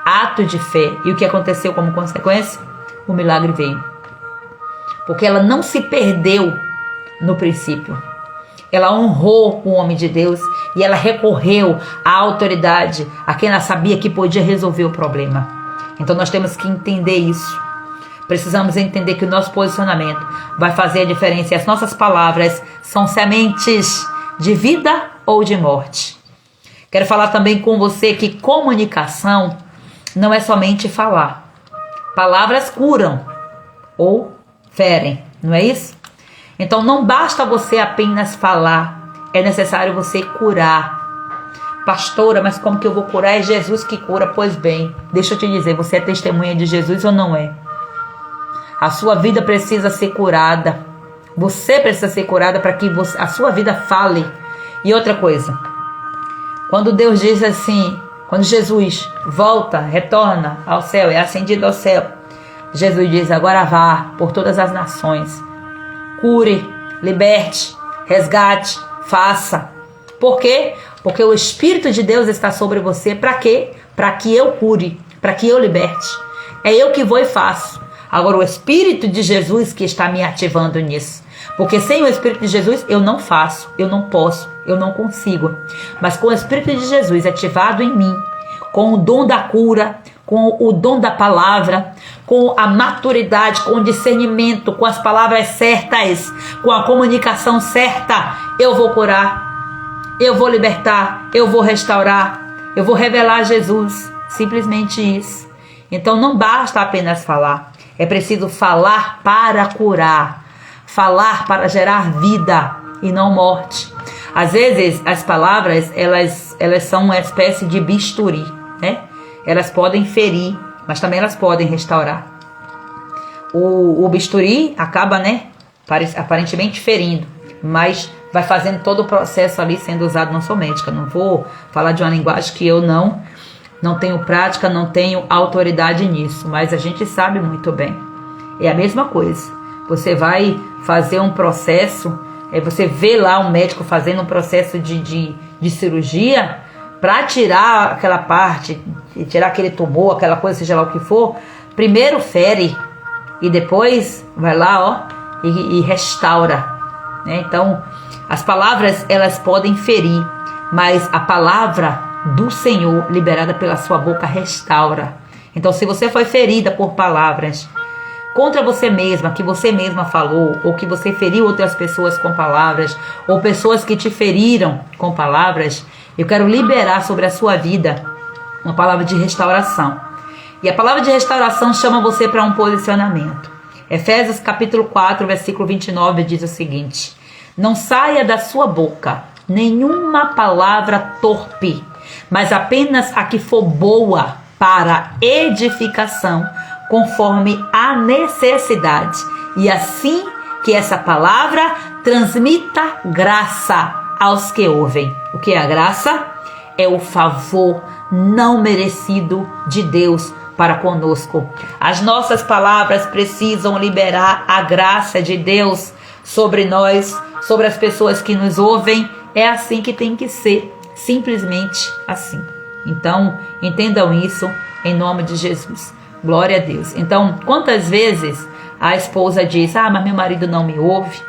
ato de fé. E o que aconteceu como consequência? O milagre veio. Porque ela não se perdeu no princípio. Ela honrou o homem de Deus e ela recorreu à autoridade, a quem ela sabia que podia resolver o problema. Então nós temos que entender isso. Precisamos entender que o nosso posicionamento vai fazer a diferença. E as nossas palavras são sementes de vida ou de morte. Quero falar também com você que comunicação não é somente falar. Palavras curam ou ferem, não é isso? Então não basta você apenas falar, é necessário você curar. Pastora, mas como que eu vou curar? É Jesus que cura. Pois bem, deixa eu te dizer, você é testemunha de Jesus ou não é? A sua vida precisa ser curada. Você precisa ser curada para que a sua vida fale. E outra coisa, quando Deus diz assim, quando Jesus volta, retorna ao céu, é ascendido ao céu, Jesus diz: agora vá por todas as nações, cure liberte, resgate, faça. Por quê? Porque o Espírito de Deus está sobre você. Para quê? Para que eu cure, para que eu liberte. É eu que vou e faço. Agora o Espírito de Jesus que está me ativando nisso. Porque sem o Espírito de Jesus eu não faço, eu não posso, eu não consigo. Mas com o Espírito de Jesus ativado em mim, com o dom da cura, com o dom da palavra, com a maturidade, com o discernimento, com as palavras certas, com a comunicação certa, eu vou curar, eu vou libertar, eu vou restaurar, eu vou revelar Jesus. Simplesmente isso. Então não basta apenas falar, é preciso falar para curar, falar para gerar vida e não morte. Às vezes as palavras elas são uma espécie de bisturi, né? Elas podem ferir, mas também elas podem restaurar. O bisturi acaba, né, aparentemente ferindo, mas vai fazendo todo o processo ali sendo usado. Não sou médica, não vou falar de uma linguagem que eu não tenho prática, não tenho autoridade nisso, mas a gente sabe muito bem. É a mesma coisa. Você vai fazer um processo, você vê lá um médico fazendo um processo de cirurgia para tirar aquela parte, tirar aquele tumor, aquela coisa, seja lá o que for. Primeiro fere e depois vai lá, e restaura, né? Então, as palavras elas podem ferir, mas a palavra do Senhor liberada pela sua boca restaura. Então, se você foi ferida por palavras contra você mesma, que você mesma falou, ou que você feriu outras pessoas com palavras, ou pessoas que te feriram com palavras, eu quero liberar sobre a sua vida uma palavra de restauração. E a palavra de restauração chama você para um posicionamento. Efésios capítulo 4, versículo 29 diz o seguinte: não saia da sua boca nenhuma palavra torpe, mas apenas a que for boa para edificação, conforme a necessidade, e assim que essa palavra transmita graça aos que ouvem. O que é a graça? É o favor não merecido de Deus para conosco. As nossas palavras precisam liberar a graça de Deus sobre nós, sobre as pessoas que nos ouvem. É assim que tem que ser, simplesmente assim. Então, entendam isso em nome de Jesus. Glória a Deus. Então, quantas vezes a esposa diz: mas meu marido não me ouve?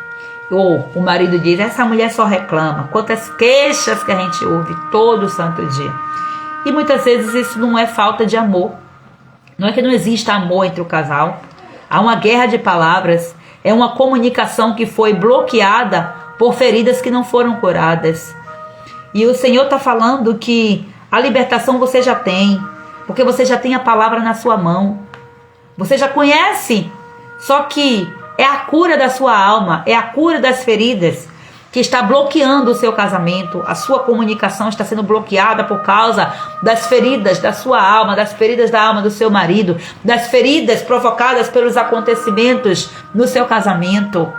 Ou o marido diz: essa mulher só reclama. Quantas queixas que a gente ouve todo santo dia. E muitas vezes isso não é falta de amor. Não é que não exista amor entre o casal. Há uma guerra de palavras. É uma comunicação que foi bloqueada por feridas que não foram curadas. E o Senhor está falando que a libertação você já tem, porque você já tem a palavra na sua mão. Você já conhece. Só que é a cura da sua alma, é a cura das feridas que está bloqueando o seu casamento. A sua comunicação está sendo bloqueada por causa das feridas da sua alma, das feridas da alma do seu marido, das feridas provocadas pelos acontecimentos no seu casamento.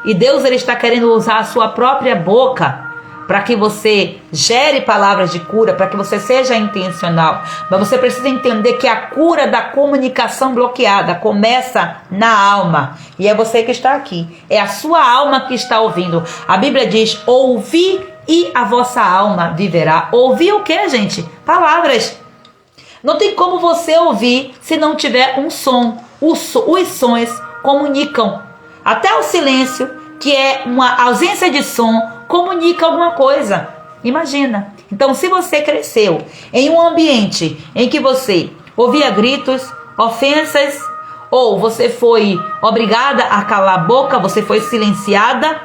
E Deus ele está querendo usar a sua própria boca para que você gere palavras de cura, para que você seja intencional. Mas você precisa entender que a cura da comunicação bloqueada começa na alma. E é você que está aqui. É a sua alma que está ouvindo. A Bíblia diz: ouvi e a vossa alma viverá. Ouvir o que, gente? Palavras. Não tem como você ouvir se não tiver um som. Os sons comunicam. Até o silêncio, que é uma ausência de som, comunica alguma coisa. Imagina. Então, se você cresceu em um ambiente em que você ouvia gritos, ofensas, ou você foi obrigada a calar a boca, você foi silenciada,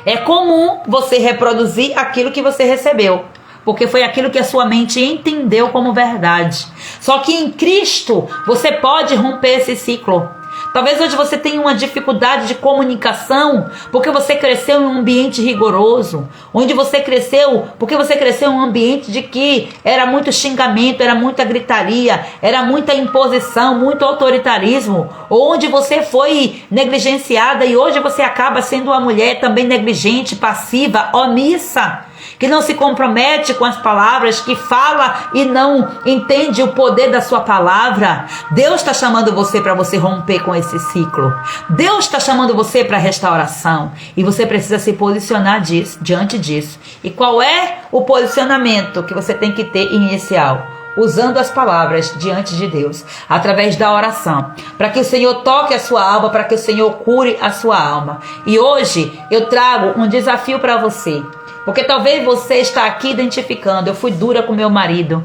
é comum você reproduzir aquilo que você recebeu, porque foi aquilo que a sua mente entendeu como verdade. Só que em Cristo você pode romper esse ciclo. Talvez hoje você tenha uma dificuldade de comunicação porque você cresceu em um ambiente rigoroso, onde você cresceu porque você cresceu em um ambiente de que era muito xingamento, era muita gritaria, era muita imposição, muito autoritarismo, onde você foi negligenciada e hoje você acaba sendo uma mulher também negligente, passiva, omissa. que não se compromete com as palavras, que fala e não entende o poder da sua palavra. Deus está chamando você para você romper com esse ciclo. Deus está chamando você para restauração e você precisa se posicionar diante disso. E qual é o posicionamento que você tem que ter inicial? Usando as palavras diante de Deus, através da oração, para que o Senhor toque a sua alma, para que o Senhor cure a sua alma. E hoje eu trago um desafio para você, porque talvez você está aqui identificando: eu fui dura com meu marido,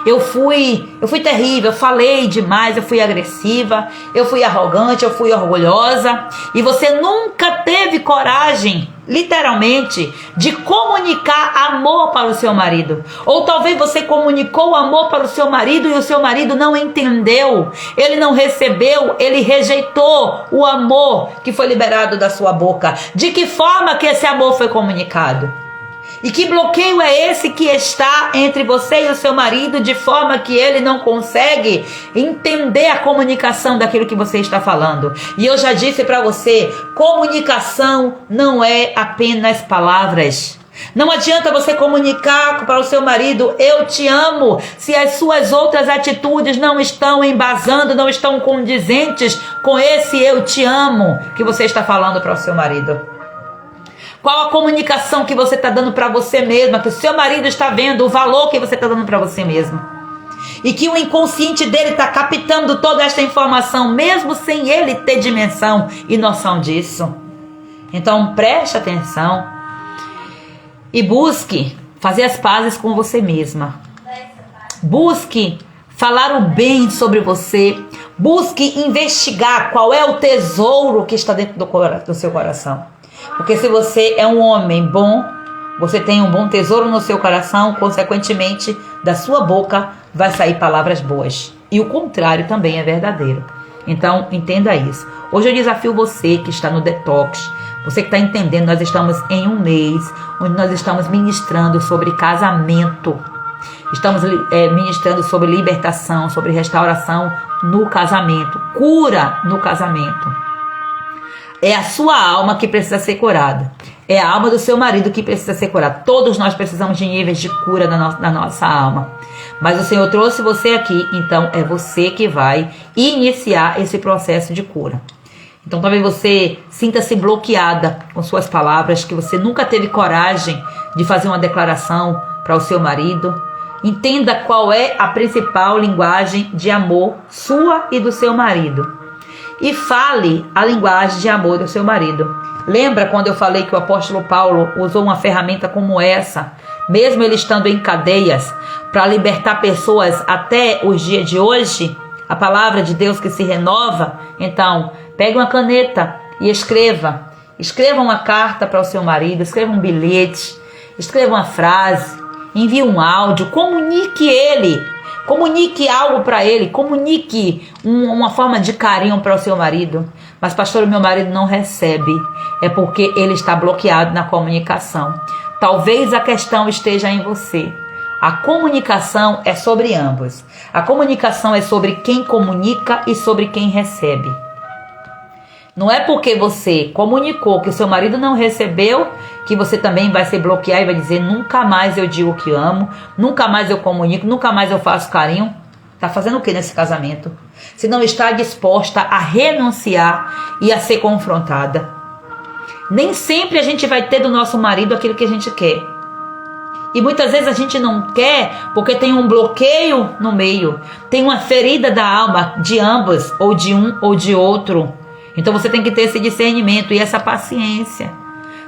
eu fui terrível, eu falei demais, eu fui agressiva, eu fui arrogante, eu fui orgulhosa, e você nunca teve coragem, literalmente, de comunicar amor para o seu marido. Ou talvez você comunicou amor para o seu marido e o seu marido não entendeu, ele não recebeu, ele rejeitou o amor que foi liberado da sua boca. De que forma que esse amor foi comunicado? E que bloqueio é esse que está entre você e o seu marido, de forma que ele não consegue entender a comunicação daquilo que você está falando? E eu já disse para você, comunicação não é apenas palavras. Não adianta você comunicar para o seu marido: eu te amo, se as suas outras atitudes não estão embasando, não estão condizentes com esse eu te amo que você está falando para o seu marido. Qual a comunicação que você está dando para você mesma, que o seu marido está vendo, o valor que você está dando para você mesmo? E que o inconsciente dele está captando toda esta informação, mesmo sem ele ter dimensão e noção disso. Então preste atenção e busque fazer as pazes com você mesma. Busque falar o bem sobre você. Busque investigar qual é o tesouro que está dentro do seu coração. Porque se você é um homem bom, você tem um bom tesouro no seu coração, consequentemente, da sua boca vai sair palavras boas. E o contrário também é verdadeiro. Então, entenda isso. Hoje eu desafio você que está no detox, você que está entendendo, nós estamos em um mês onde nós estamos ministrando sobre casamento. Estamos ministrando sobre libertação, sobre restauração no casamento, cura no casamento. É a sua alma que precisa ser curada. É a alma do seu marido que precisa ser curada. Todos nós precisamos de níveis de cura na nossa alma. Mas o Senhor trouxe você aqui, então é você que vai iniciar esse processo de cura. Então talvez você sinta-se bloqueada com suas palavras, que você nunca teve coragem de fazer uma declaração para o seu marido. Entenda qual é a principal linguagem de amor sua e do seu marido. E fale a linguagem de amor do seu marido. Lembra quando eu falei que o apóstolo Paulo usou uma ferramenta como essa, mesmo ele estando em cadeias, para libertar pessoas até os dias de hoje? A palavra de Deus que se renova. Então, pegue uma caneta e escreva. Escreva uma carta para o seu marido, escreva um bilhete, escreva uma frase, envie um áudio, comunique algo para ele, comunique uma forma de carinho para o seu marido. Mas pastor, o meu marido não recebe. É porque ele está bloqueado na comunicação. Talvez a questão esteja em você. A comunicação é sobre ambos. A comunicação é sobre quem comunica e sobre quem recebe. Não é porque você comunicou que o seu marido não recebeu que você também vai se bloquear e vai dizer: nunca mais eu digo que amo, nunca mais eu comunico, nunca mais eu faço carinho. Está fazendo o que nesse casamento? Se não está disposta a renunciar e a ser confrontada. Nem sempre a gente vai ter do nosso marido aquilo que a gente quer. E muitas vezes a gente não quer porque tem um bloqueio no meio. Tem uma ferida da alma de ambos, ou de um ou de outro. Então você tem que ter esse discernimento e essa paciência.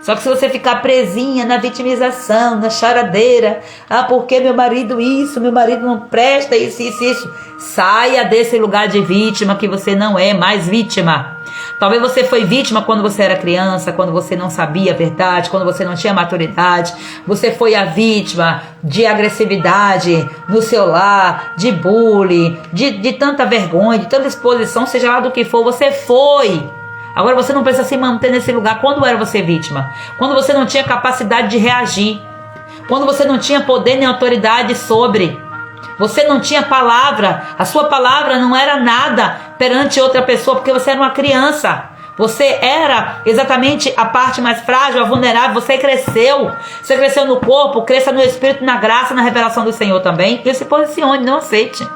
Só que se você ficar presinha na vitimização, na charadeira, porque meu marido isso, meu marido não presta, isso. Saia desse lugar de vítima, que você não é mais vítima. Talvez você foi vítima quando você era criança, quando você não sabia a verdade, quando você não tinha maturidade. Você foi a vítima de agressividade no seu lar, de bullying, de tanta vergonha, de tanta exposição, seja lá do que for, você foi. Agora você não precisa se manter nesse lugar. Quando era você vítima? Quando você não tinha capacidade de reagir. Quando você não tinha poder nem autoridade sobre. Você não tinha palavra. A sua palavra não era nada perante outra pessoa, porque você era uma criança. Você era exatamente a parte mais frágil, a vulnerável. Você cresceu. Você cresceu no corpo, cresça no espírito, na graça, na revelação do Senhor também. E se posicione, não aceite.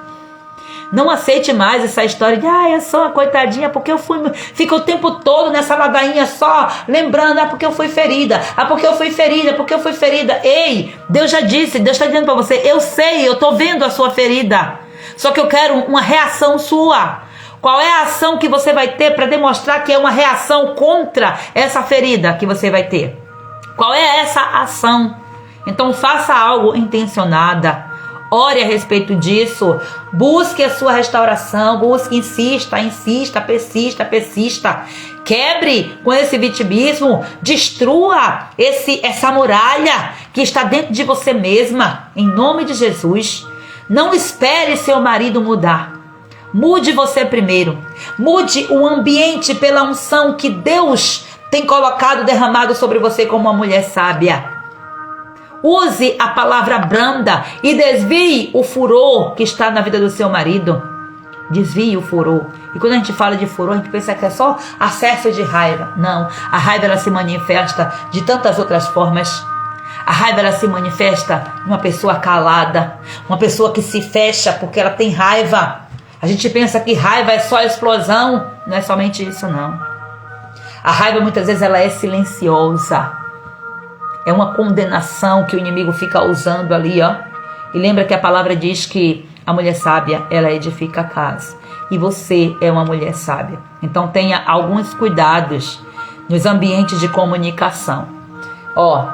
Não aceite mais essa história de eu sou uma coitadinha porque eu fui... Fica o tempo todo nessa ladainha só lembrando, porque eu fui ferida. Porque eu fui ferida, porque eu fui ferida. Ei, Deus já disse, Deus está dizendo para você, eu sei, eu estou vendo a sua ferida. Só que eu quero uma reação sua. Qual é a ação que você vai ter para demonstrar que é uma reação contra essa ferida que você vai ter? Qual é essa ação? Então faça algo intencionada. Ore a respeito disso, busque a sua restauração, busque, insista, persista. Quebre com esse vitimismo, destrua essa muralha que está dentro de você mesma, em nome de Jesus. Não espere seu marido mudar. Mude você primeiro. Mude o ambiente pela unção que Deus tem colocado, derramado sobre você como uma mulher sábia. Use a palavra branda e desvie o furor que está na vida do seu marido. Desvie o furor. E quando a gente fala de furor, a gente pensa que é só acesso de raiva. Não, a raiva ela se manifesta de tantas outras formas. A raiva ela se manifesta numa pessoa calada, uma pessoa que se fecha porque ela tem raiva. A gente pensa que raiva é só explosão. Não é somente isso, não. A raiva muitas vezes ela é silenciosa. É uma condenação que o inimigo fica usando ali, ó. E lembra que a palavra diz que a mulher sábia, ela edifica a casa. E você é uma mulher sábia. Então tenha alguns cuidados nos ambientes de comunicação. Ó,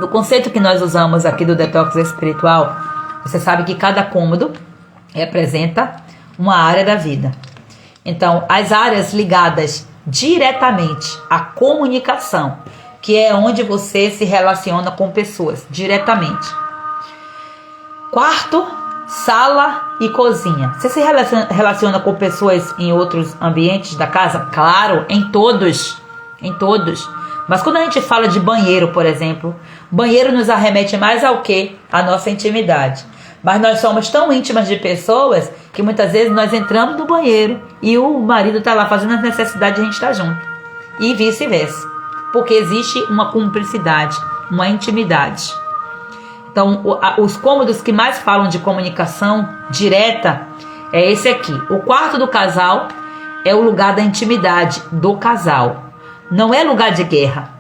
no conceito que nós usamos aqui do detox espiritual, você sabe que cada cômodo representa uma área da vida. Então, as áreas ligadas diretamente à comunicação, que é onde você se relaciona com pessoas, diretamente. Quarto, sala e cozinha. Você se relaciona com pessoas em outros ambientes da casa? Claro, em todos. Mas quando a gente fala de banheiro, por exemplo, banheiro nos arremete mais ao quê? A nossa intimidade. Mas nós somos tão íntimas de pessoas que muitas vezes nós entramos no banheiro e o marido está lá fazendo as necessidades e a gente está junto. E vice-versa. Porque existe uma cumplicidade, uma intimidade. Então, os cômodos que mais falam de comunicação direta é esse aqui. O quarto do casal é o lugar da intimidade do casal. Não é lugar de guerra.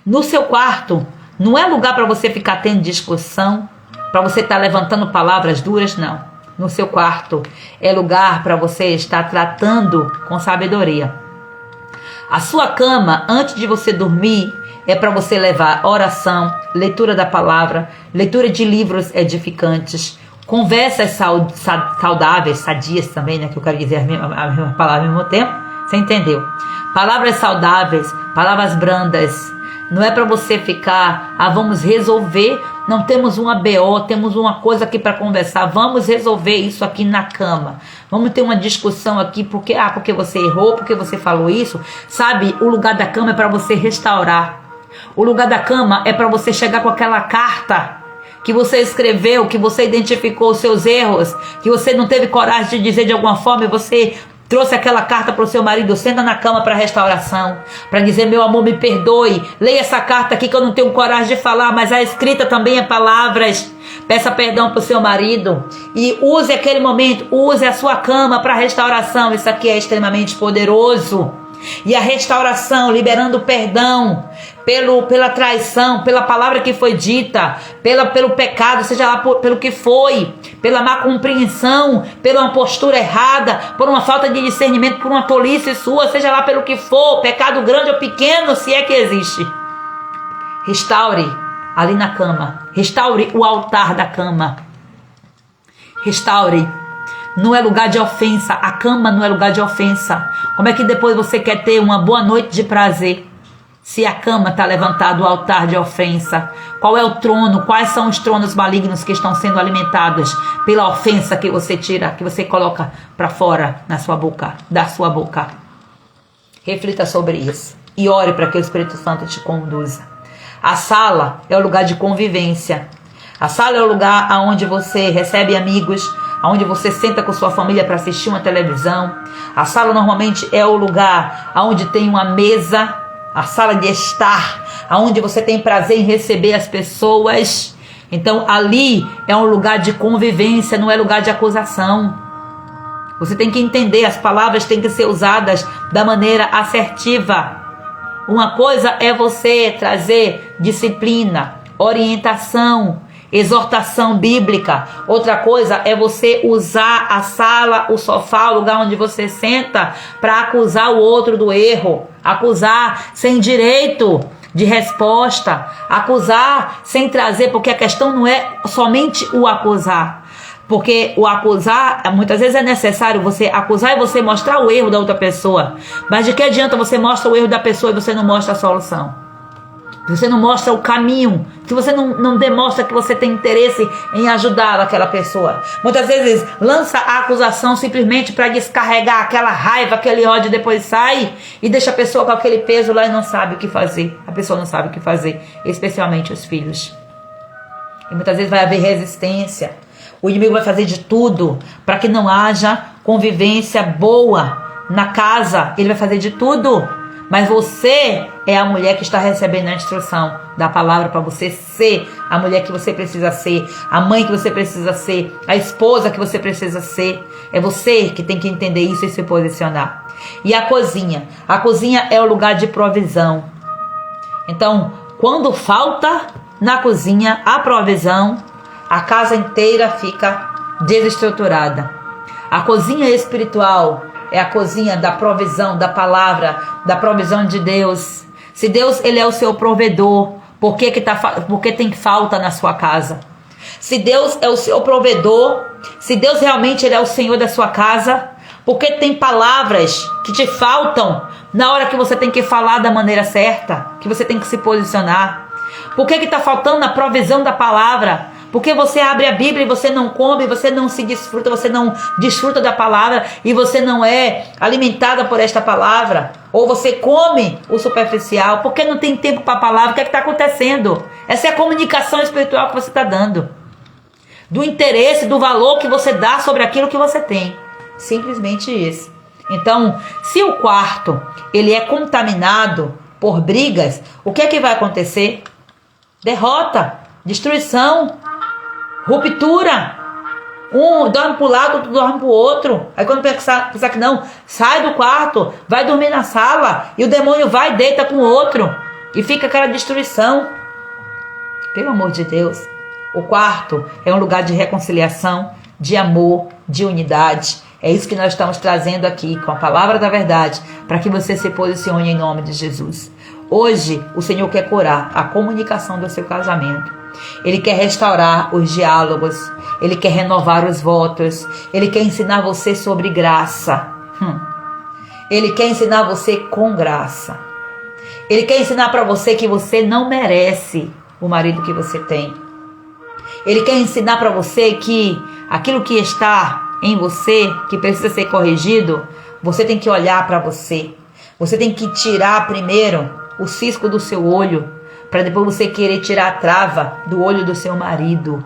No seu quarto, não é lugar para você ficar tendo discussão, para você estar levantando palavras duras, não. No seu quarto é lugar para você estar tratando com sabedoria. A sua cama, antes de você dormir, é para você levar oração, leitura da palavra, leitura de livros edificantes, conversas saudáveis, sadias também, né? Que eu quero dizer a mesma palavra ao mesmo tempo. Você entendeu? Palavras saudáveis, palavras brandas. Não é para você ficar, vamos resolver, não temos uma BO, temos uma coisa aqui para conversar, vamos resolver isso aqui na cama. Vamos ter uma discussão aqui, porque você errou, porque você falou isso. Sabe, o lugar da cama é para você restaurar. O lugar da cama é para você chegar com aquela carta que você escreveu, que você identificou os seus erros, que você não teve coragem de dizer de alguma forma e você trouxe aquela carta para o seu marido. Senta na cama para restauração, para dizer: meu amor, me perdoe, leia essa carta aqui que eu não tenho coragem de falar, mas a escrita também é palavras. Peça perdão para o seu marido e use aquele momento, use a sua cama para restauração. Isso aqui é extremamente poderoso. E a restauração, liberando perdão pela traição, pela palavra que foi dita, pelo pecado, seja lá pelo que foi, pela má compreensão, pela uma postura errada, por uma falta de discernimento, por uma tolice sua, seja lá pelo que for, pecado grande ou pequeno, se é que existe. Restaure ali na cama, restaure o altar da cama, restaure. Não é lugar de ofensa, a cama não é lugar de ofensa. Como é que depois você quer ter uma boa noite de prazer se a cama está levantada, o altar de ofensa? Qual é o trono? Quais são os tronos malignos que estão sendo alimentados pela ofensa que você tira, que você coloca para fora na sua boca, da sua boca? Reflita sobre isso e ore para que o Espírito Santo te conduza. A sala é o lugar de convivência. A sala é o lugar onde você recebe amigos. onde você senta com sua família para assistir uma televisão. A sala normalmente é o lugar onde tem uma mesa, a sala de estar, onde você tem prazer em receber as pessoas. Então ali é um lugar de convivência, não é lugar de acusação. Você tem que entender, as palavras têm que ser usadas da maneira assertiva. Uma coisa é você trazer disciplina, orientação, exortação bíblica. Outra coisa é você usar a sala, o sofá, o lugar onde você senta, para acusar o outro do erro. Acusar sem direito de resposta. Acusar sem trazer, porque a questão não é somente o acusar. Porque o acusar, muitas vezes é necessário você acusar e você mostrar o erro da outra pessoa. Mas de que adianta você mostrar o erro da pessoa e você não mostra a solução? Se você não mostra o caminho, se você não demonstra que você tem interesse em ajudar aquela pessoa. Muitas vezes lança a acusação simplesmente para descarregar aquela raiva, aquele ódio, depois sai e deixa a pessoa com aquele peso lá e não sabe o que fazer. A pessoa não sabe o que fazer, especialmente os filhos. E muitas vezes vai haver resistência. O inimigo vai fazer de tudo para que não haja convivência boa na casa. Ele vai fazer de tudo. Mas você é a mulher que está recebendo a instrução da palavra para você ser a mulher que você precisa ser, a mãe que você precisa ser, a esposa que você precisa ser. É você que tem que entender isso e se posicionar. E a cozinha? A cozinha é o lugar de provisão. Então, quando falta na cozinha a provisão, a casa inteira fica desestruturada. A cozinha espiritual é a cozinha da provisão, da palavra, da provisão de Deus. Se Deus ele é o seu provedor, por que tem falta na sua casa? Se Deus é o seu provedor, se Deus realmente ele é o Senhor da sua casa, por que tem palavras que te faltam na hora que você tem que falar da maneira certa, que você tem que se posicionar? Por que está faltando a provisão da palavra? Porque você abre a Bíblia e você não come, você não se desfruta, você não desfruta da palavra e você não é alimentada por esta palavra. Ou você come o superficial, porque não tem tempo para a palavra. O que é que está acontecendo? Essa é a comunicação espiritual que você está dando. Do interesse, do valor que você dá sobre aquilo que você tem. Simplesmente isso. Então, se o quarto ele é contaminado por brigas, o que é que vai acontecer? Derrota, destruição, ruptura. Um dorme para o lado, outro dorme para o outro. Aí quando pensar que não, sai do quarto, vai dormir na sala, e o demônio vai e deita com o outro, e fica aquela destruição. Pelo amor de Deus, o quarto é um lugar de reconciliação, de amor, de unidade. É isso que nós estamos trazendo aqui com a palavra da verdade, para que você se posicione em nome de Jesus. Hoje o Senhor quer curar a comunicação do seu casamento. Ele quer restaurar os diálogos. Ele quer renovar os votos. Ele quer ensinar você sobre graça. Ele quer ensinar você com graça. Ele quer ensinar para você que você não merece o marido que você tem. Ele quer ensinar para você que aquilo que está em você, que precisa ser corrigido, você tem que olhar para você. Você tem que tirar primeiro o cisco do seu olho, para depois você querer tirar a trava do olho do seu marido.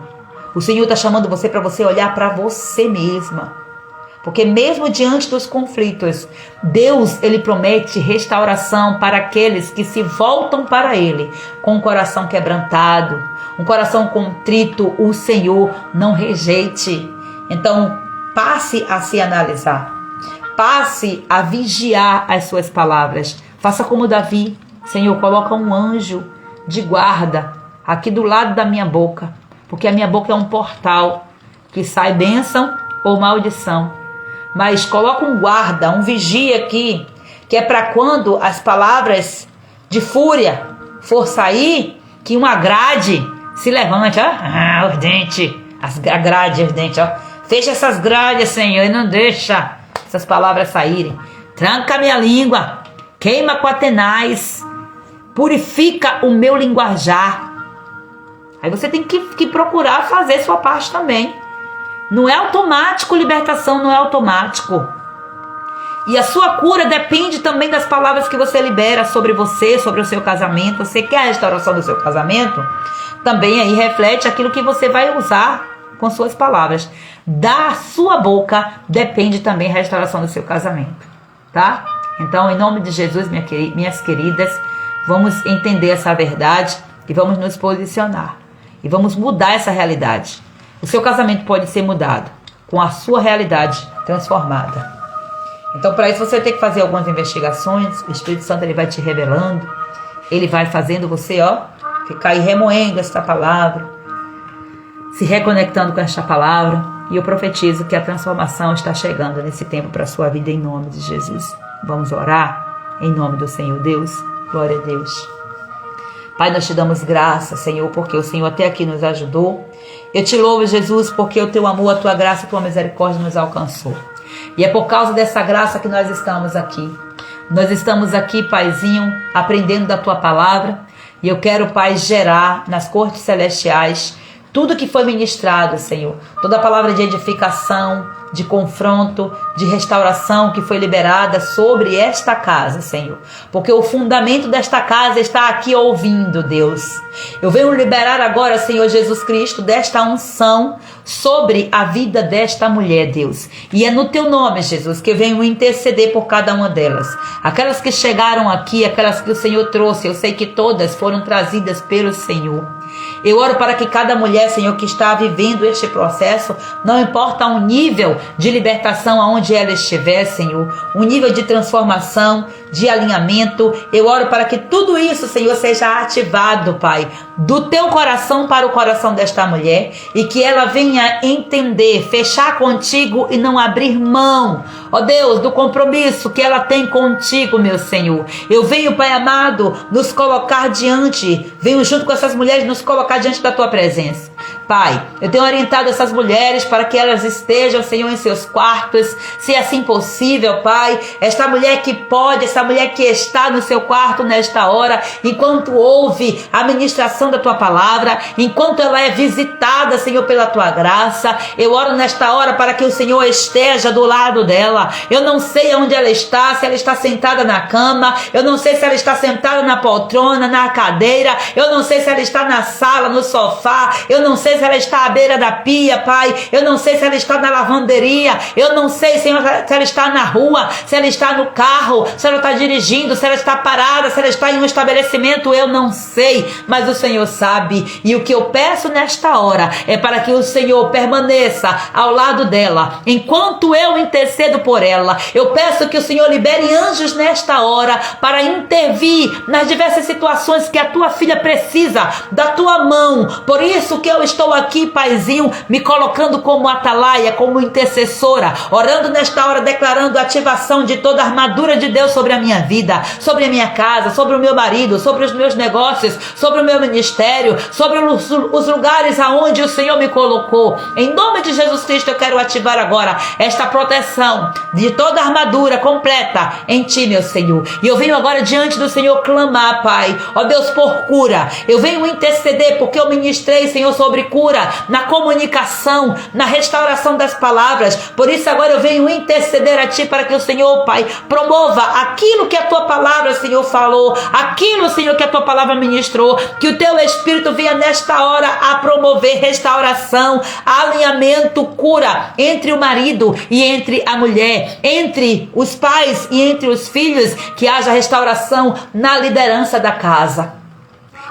O Senhor está chamando você para você olhar para você mesma. Porque mesmo diante dos conflitos, Deus ele promete restauração para aqueles que se voltam para Ele com o coração quebrantado, um coração contrito. O Senhor não rejeite. Então, passe a se analisar. Passe a vigiar as suas palavras. Faça como Davi. Senhor, coloca um anjo de guarda aqui do lado da minha boca, porque a minha boca é um portal que sai bênção ou maldição. Mas coloca um guarda, um vigia aqui, que é para quando as palavras de fúria for sair, que uma grade se levante, ó, os dentes, a grade, os dentes, ó. Fecha essas grades, Senhor, e não deixa essas palavras saírem. Tranca minha língua, queima com a tenaz, purifica o meu linguajar. Aí você tem que procurar fazer sua parte também. Não é automático, libertação não é automático. E a sua cura depende também das palavras que você libera sobre você, sobre o seu casamento. Você quer a restauração do seu casamento? Também aí reflete aquilo que você vai usar com suas palavras. Da sua boca depende também a restauração do seu casamento, tá? Então, em nome de Jesus, minhas queridas, vamos entender essa verdade e vamos nos posicionar. E vamos mudar essa realidade. O seu casamento pode ser mudado com a sua realidade transformada. Então, para isso, você tem que fazer algumas investigações. O Espírito Santo ele vai te revelando. Ele vai fazendo você, ficar aí remoendo esta palavra, se reconectando com esta palavra. E eu profetizo que a transformação está chegando nesse tempo para a sua vida, em nome de Jesus. Vamos orar em nome do Senhor Deus. Glória a Deus. Pai, nós te damos graça, Senhor, porque o Senhor até aqui nos ajudou. Eu te louvo, Jesus, porque o teu amor, a tua graça, a tua misericórdia nos alcançou. E é por causa dessa graça que nós estamos aqui. Nós estamos aqui, Paizinho, aprendendo da tua palavra. E eu quero, Pai, gerar nas cortes celestiais tudo que foi ministrado, Senhor. Toda a palavra de edificação, de confronto, de restauração que foi liberada sobre esta casa, Senhor. Porque o fundamento desta casa está aqui ouvindo, Deus. Eu venho liberar agora, Senhor Jesus Cristo, desta unção sobre a vida desta mulher, Deus. E é no teu nome, Jesus, que eu venho interceder por cada uma delas. Aquelas que chegaram aqui, aquelas que o Senhor trouxe, eu sei que todas foram trazidas pelo Senhor. Eu oro para que cada mulher, Senhor, que está vivendo este processo, não importa o nível de libertação aonde ela estiver, Senhor, um nível de transformação, de alinhamento, eu oro para que tudo isso, Senhor, seja ativado, Pai, do teu coração para o coração desta mulher, e que ela venha entender, fechar contigo e não abrir mão, ó Deus, do compromisso que ela tem contigo, meu Senhor. Eu venho, Pai amado, nos colocar diante, venho junto com essas mulheres nos colocar diante da tua presença. Pai, eu tenho orientado essas mulheres para que elas estejam, Senhor, em seus quartos, se assim possível, Pai. Esta mulher que pode, essa mulher que está no seu quarto nesta hora, enquanto ouve a ministração da tua palavra, enquanto ela é visitada, Senhor, pela tua graça, eu oro nesta hora para que o Senhor esteja do lado dela. Eu não sei onde ela está, se ela está sentada na cama, eu não sei se ela está sentada na poltrona, na cadeira, eu não sei se ela está na sala, no sofá, eu não sei se ela está à beira da pia, Pai, eu não sei se ela está na lavanderia, eu não sei, Senhor, se ela está na rua, se ela está no carro, se ela está dirigindo, se ela está parada, se ela está em um estabelecimento, eu não sei, mas o Senhor sabe. E o que eu peço nesta hora é para que o Senhor permaneça ao lado dela, enquanto eu intercedo por ela. Eu peço que o Senhor libere anjos nesta hora para intervir nas diversas situações que a tua filha precisa da tua mão. Por isso que eu estou aqui, Paizinho, me colocando como atalaia, como intercessora, orando nesta hora, declarando a ativação de toda a armadura de Deus sobre a minha vida, sobre a minha casa, sobre o meu marido, sobre os meus negócios, sobre o meu ministério, sobre os lugares aonde o Senhor me colocou. Em nome de Jesus Cristo, eu quero ativar agora esta proteção de toda a armadura completa em ti, meu Senhor. E eu venho agora diante do Senhor clamar, Pai, ó Deus, por cura. Eu venho interceder porque eu ministrei, Senhor, sobre cura, na comunicação, na restauração das palavras. Por isso agora eu venho interceder a ti para que o Senhor, Pai, promova aquilo que a tua palavra, Senhor, falou, aquilo, Senhor, que a tua palavra ministrou, que o teu Espírito venha nesta hora a promover restauração, alinhamento, cura entre o marido e entre a mulher, entre os pais e entre os filhos, que haja restauração na liderança da casa.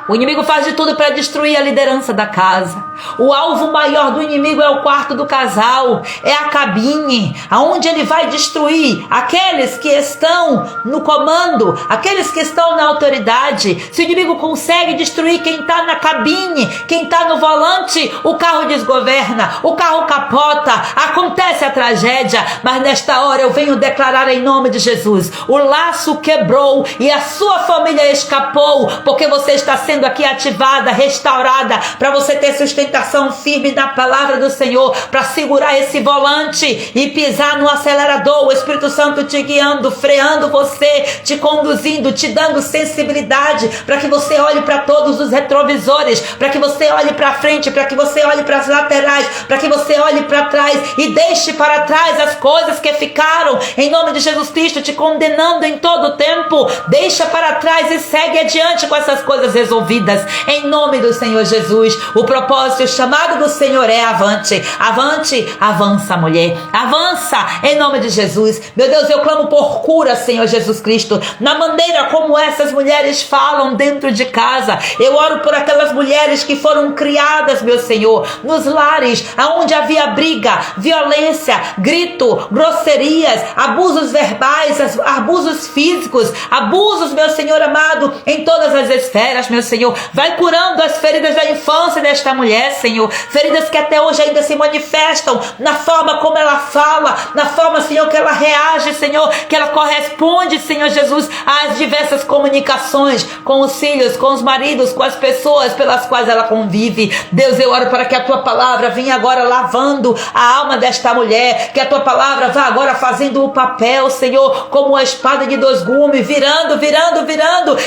O inimigo faz de tudo para destruir a liderança da casa. O alvo maior do inimigo é o quarto do casal, é a cabine, aonde ele vai destruir aqueles que estão no comando, aqueles que estão na autoridade. Se o inimigo consegue destruir quem está na cabine, quem está no volante, o carro desgoverna, o carro capota, acontece a tragédia. Mas nesta hora eu venho declarar em nome de Jesus, o laço quebrou e a sua família escapou, porque você está sendo aqui ativada, restaurada, para você ter sustentação firme na palavra do Senhor, para segurar esse volante e pisar no acelerador, o Espírito Santo te guiando, freando você, te conduzindo, te dando sensibilidade, para que você olhe para todos os retrovisores, para que você olhe para frente, para que você olhe para as laterais, para que você olhe para trás e deixe para trás as coisas que ficaram, em nome de Jesus Cristo, te condenando em todo o tempo. Deixa para trás e segue adiante com essas coisas resolvidas. resolvidas, em nome do Senhor Jesus. O propósito, o chamado do Senhor é avante, avante, avança, mulher, avança, em nome de Jesus. Meu Deus, eu clamo por cura, Senhor Jesus Cristo, na maneira como essas mulheres falam dentro de casa. Eu oro por aquelas mulheres que foram criadas, meu Senhor, nos lares, onde havia briga, violência, grito, grosserias, abusos verbais, abusos físicos, abusos, meu Senhor amado, em todas as esferas, meu Senhor. Vai curando as feridas da infância desta mulher, Senhor, feridas que até hoje ainda se manifestam na forma como ela fala, na forma, Senhor, que ela reage, Senhor, que ela corresponde, Senhor Jesus, às diversas comunicações com os filhos, com os maridos, com as pessoas pelas quais ela convive. Deus, eu oro para que a tua palavra venha agora lavando a alma desta mulher, que a tua palavra vá agora fazendo o papel, Senhor, como uma espada de dois gumes, virando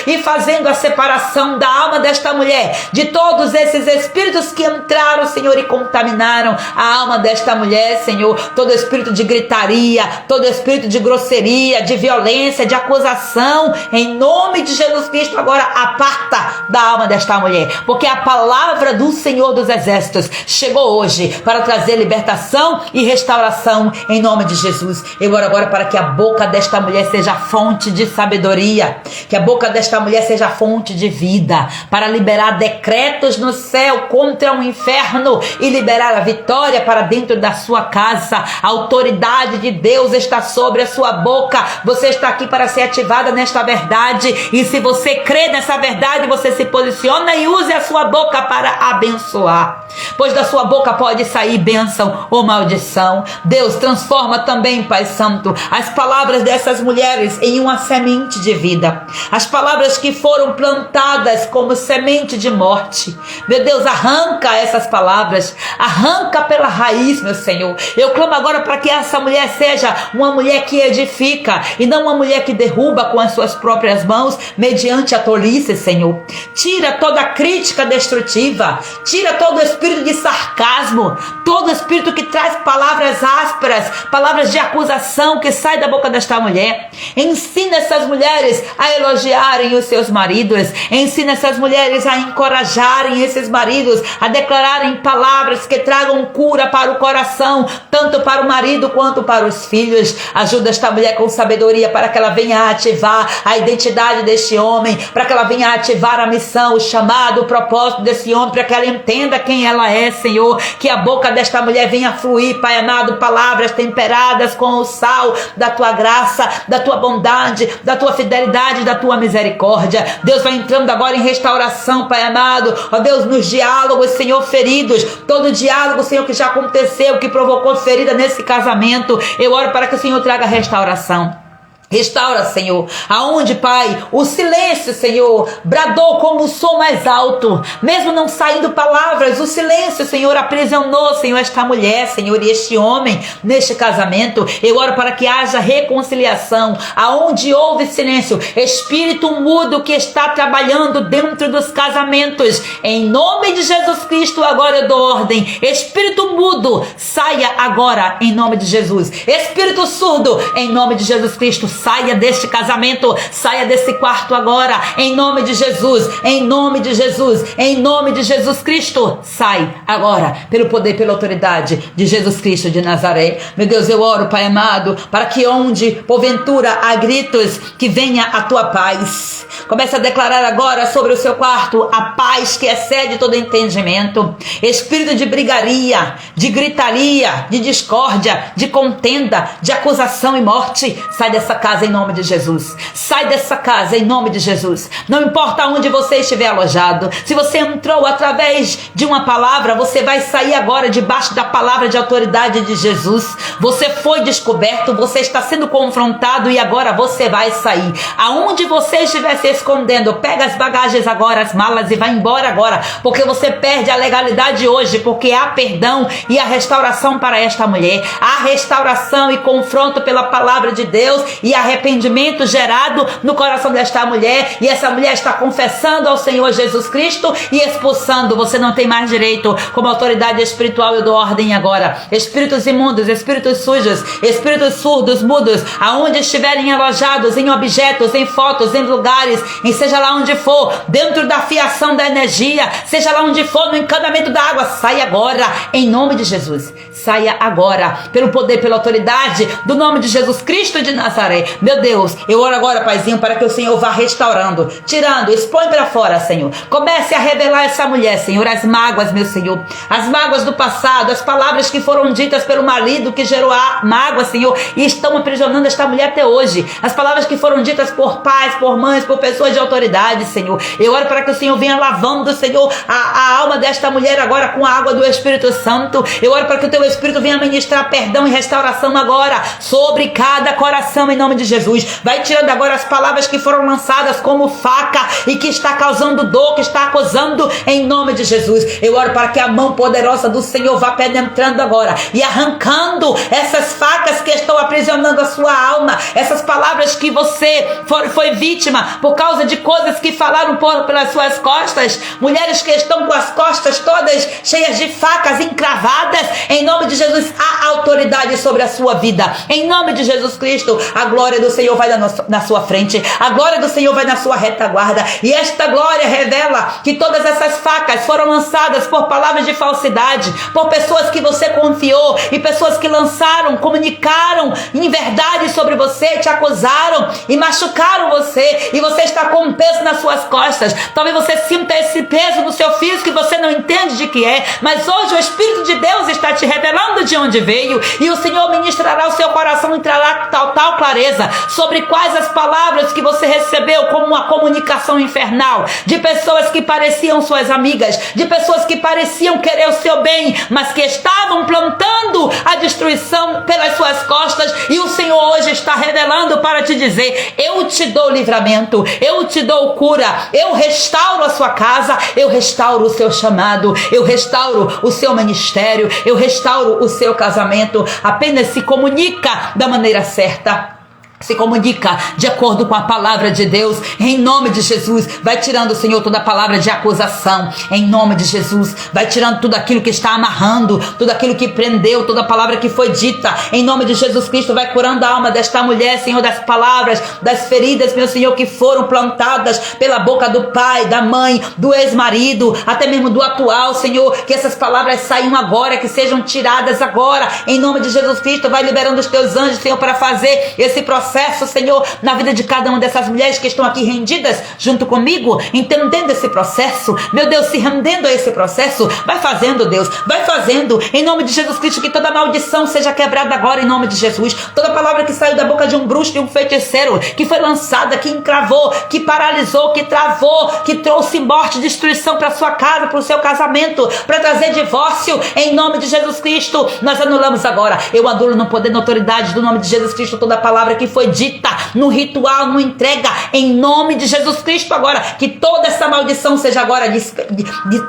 e fazendo a separação da alma desta mulher, de todos esses espíritos que entraram, Senhor, e contaminaram a alma desta mulher, Senhor. Todo espírito de gritaria, todo espírito de grosseria, de violência, de acusação, em nome de Jesus Cristo, agora aparta da alma desta mulher, porque a palavra do Senhor dos Exércitos chegou hoje para trazer libertação e restauração, em nome de Jesus. Eu oro agora para que a boca desta mulher seja fonte de sabedoria, que a boca desta mulher seja fonte de vida, para liberar decretos no céu contra o inferno e liberar a vitória para dentro da sua casa. A autoridade de Deus está sobre a sua boca. Você está aqui para ser ativada nesta verdade, e se você crê nessa verdade, você se posiciona e use a sua boca para abençoar, pois da sua boca pode sair bênção ou maldição. Deus, transforma também, Pai Santo, as palavras dessas mulheres em uma semente de vida, as palavras que foram plantadas como semente de morte. Meu Deus, arranca essas palavras, arranca pela raiz, meu Senhor. Eu clamo agora para que essa mulher seja uma mulher que edifica e não uma mulher que derruba com as suas próprias mãos mediante a tolice, Senhor. Tira toda crítica destrutiva, tira todo espírito de sarcasmo, todo espírito que traz palavras ásperas, palavras de acusação que sai da boca desta mulher. Ensina essas mulheres a elogiarem os seus maridos, ensina essas mulheres a encorajarem esses maridos, a declararem palavras que tragam cura para o coração, tanto para o marido quanto para os filhos. Ajuda esta mulher com sabedoria para que ela venha ativar a identidade deste homem, para que ela venha ativar a missão, o chamado, o propósito desse homem, para que ela entenda quem ela é, Senhor. Que a boca desta mulher venha fluir, Pai amado, palavras temperadas com o sal da tua graça, da tua bondade, da tua fidelidade, da tua misericórdia. Deus, vai entrando agora em restauração, Pai amado, ó Deus, nos diálogos, Senhor, feridos, todo diálogo, Senhor, que já aconteceu, que provocou ferida nesse casamento, eu oro para que o Senhor traga restauração. Restaura, Senhor, aonde, Pai, o silêncio, Senhor, bradou como o som mais alto, mesmo não saindo palavras, o silêncio, Senhor, aprisionou, Senhor, esta mulher, Senhor, e este homem neste casamento. Eu oro para que haja reconciliação, aonde houve silêncio, espírito mudo que está trabalhando dentro dos casamentos, em nome de Jesus Cristo, agora eu dou ordem, espírito mudo, saia agora, em nome de Jesus, espírito surdo, em nome de Jesus Cristo, saia deste casamento, saia desse quarto agora, em nome de Jesus, em nome de Jesus, em nome de Jesus Cristo, sai agora, pelo poder, pela autoridade de Jesus Cristo de Nazaré. Meu Deus, eu oro, Pai amado, para que onde porventura há gritos, que venha a tua paz. Comece a declarar agora sobre o seu quarto a paz que excede todo entendimento. Espírito de brigaria, de gritaria, de discórdia, de contenda, de acusação e morte, sai dessa casa em nome de Jesus. Sai dessa casa em nome de Jesus. Não importa onde você estiver alojado, se você entrou através de uma palavra, você vai sair agora debaixo da palavra de autoridade de Jesus. Você foi descoberto, você está sendo confrontado e agora você vai sair. Aonde você estiver se escondendo, pega as bagagens agora, as malas, e vai embora agora, porque você perde a legalidade hoje, porque há perdão e a restauração para esta mulher. Há restauração e confronto pela palavra de Deus, e arrependimento gerado no coração desta mulher, e essa mulher está confessando ao Senhor Jesus Cristo e expulsando. Você não tem mais direito. Como autoridade espiritual, eu dou ordem agora: espíritos imundos, espíritos sujos, espíritos surdos, mudos, aonde estiverem alojados, em objetos, em fotos, em lugares, em seja lá onde for, dentro da fiação da energia, seja lá onde for, no encanamento da água, saia agora, em nome de Jesus. Saia agora, pelo poder, pela autoridade do nome de Jesus Cristo de Nazaré. Meu Deus, eu oro agora, Paizinho, para que o Senhor vá restaurando, tirando, expõe para fora, Senhor. Comece a revelar essa mulher, Senhor, as mágoas, meu Senhor, as mágoas do passado, as palavras que foram ditas pelo marido que gerou a mágoa, Senhor, e estão aprisionando esta mulher até hoje. As palavras que foram ditas por pais, por mães, por pessoas de autoridade, Senhor. Eu oro para que o Senhor venha lavando, Senhor, a alma desta mulher agora com a água do Espírito Santo. Eu oro para que o teu Espírito venha ministrar perdão e restauração agora sobre cada coração, em nome de Jesus. Vai tirando agora as palavras que foram lançadas como faca e que está causando dor, que está acusando, em nome de Jesus. Eu oro para que a mão poderosa do Senhor vá penetrando agora e arrancando essas facas que estão aprisionando a sua alma, essas palavras que você foi vítima por causa de coisas que falaram pelas suas costas, mulheres que estão com as costas todas cheias de facas encravadas. Em nome de Jesus, há autoridade sobre a sua vida, em nome de Jesus Cristo. A glória do Senhor vai na sua frente, a glória do Senhor vai na sua retaguarda, e esta glória revela que todas essas facas foram lançadas por palavras de falsidade, por pessoas que você confiou, e pessoas que lançaram, comunicaram em verdade sobre você, te acusaram e machucaram você, e você está com um peso nas suas costas. Talvez você sinta esse peso no seu físico e você não entende de que é, mas hoje o Espírito de Deus está te revelando de onde veio, e o Senhor ministrará o seu coração, entrará tal clareza sobre quais as palavras que você recebeu como uma comunicação infernal, de pessoas que pareciam suas amigas, de pessoas que pareciam querer o seu bem, mas que estavam plantando a destruição pelas suas costas. E o Senhor hoje está revelando para te dizer: eu te dou livramento, eu te dou cura, eu restauro a sua casa, eu restauro o seu chamado, eu restauro o seu ministério, eu restauro o seu casamento. Apenas se comunica da maneira certa, se comunica de acordo com a palavra de Deus, em nome de Jesus. Vai tirando, Senhor, toda palavra de acusação, em nome de Jesus. Vai tirando tudo aquilo que está amarrando, tudo aquilo que prendeu, toda palavra que foi dita, em nome de Jesus Cristo. Vai curando a alma desta mulher, Senhor, das palavras, das feridas, meu Senhor, que foram plantadas pela boca do pai, da mãe, do ex-marido, até mesmo do atual, Senhor. Que essas palavras saiam agora, que sejam tiradas agora, em nome de Jesus Cristo. Vai liberando os teus anjos, Senhor, para fazer esse processo, Senhor, na vida de cada uma dessas mulheres que estão aqui rendidas junto comigo, entendendo esse processo, meu Deus, se rendendo a esse processo. Vai fazendo, Deus, vai fazendo, em nome de Jesus Cristo. Que toda maldição seja quebrada agora, em nome de Jesus. Toda palavra que saiu da boca de um bruxo, de um feiticeiro, que foi lançada, que encravou, que paralisou, que travou, que trouxe morte, destruição para sua casa, para o seu casamento, para trazer divórcio, em nome de Jesus Cristo, nós anulamos agora. Eu anulo no poder, na autoridade do nome de Jesus Cristo, toda palavra que foi dita no ritual, no entrega, em nome de Jesus Cristo agora. Que toda essa maldição seja agora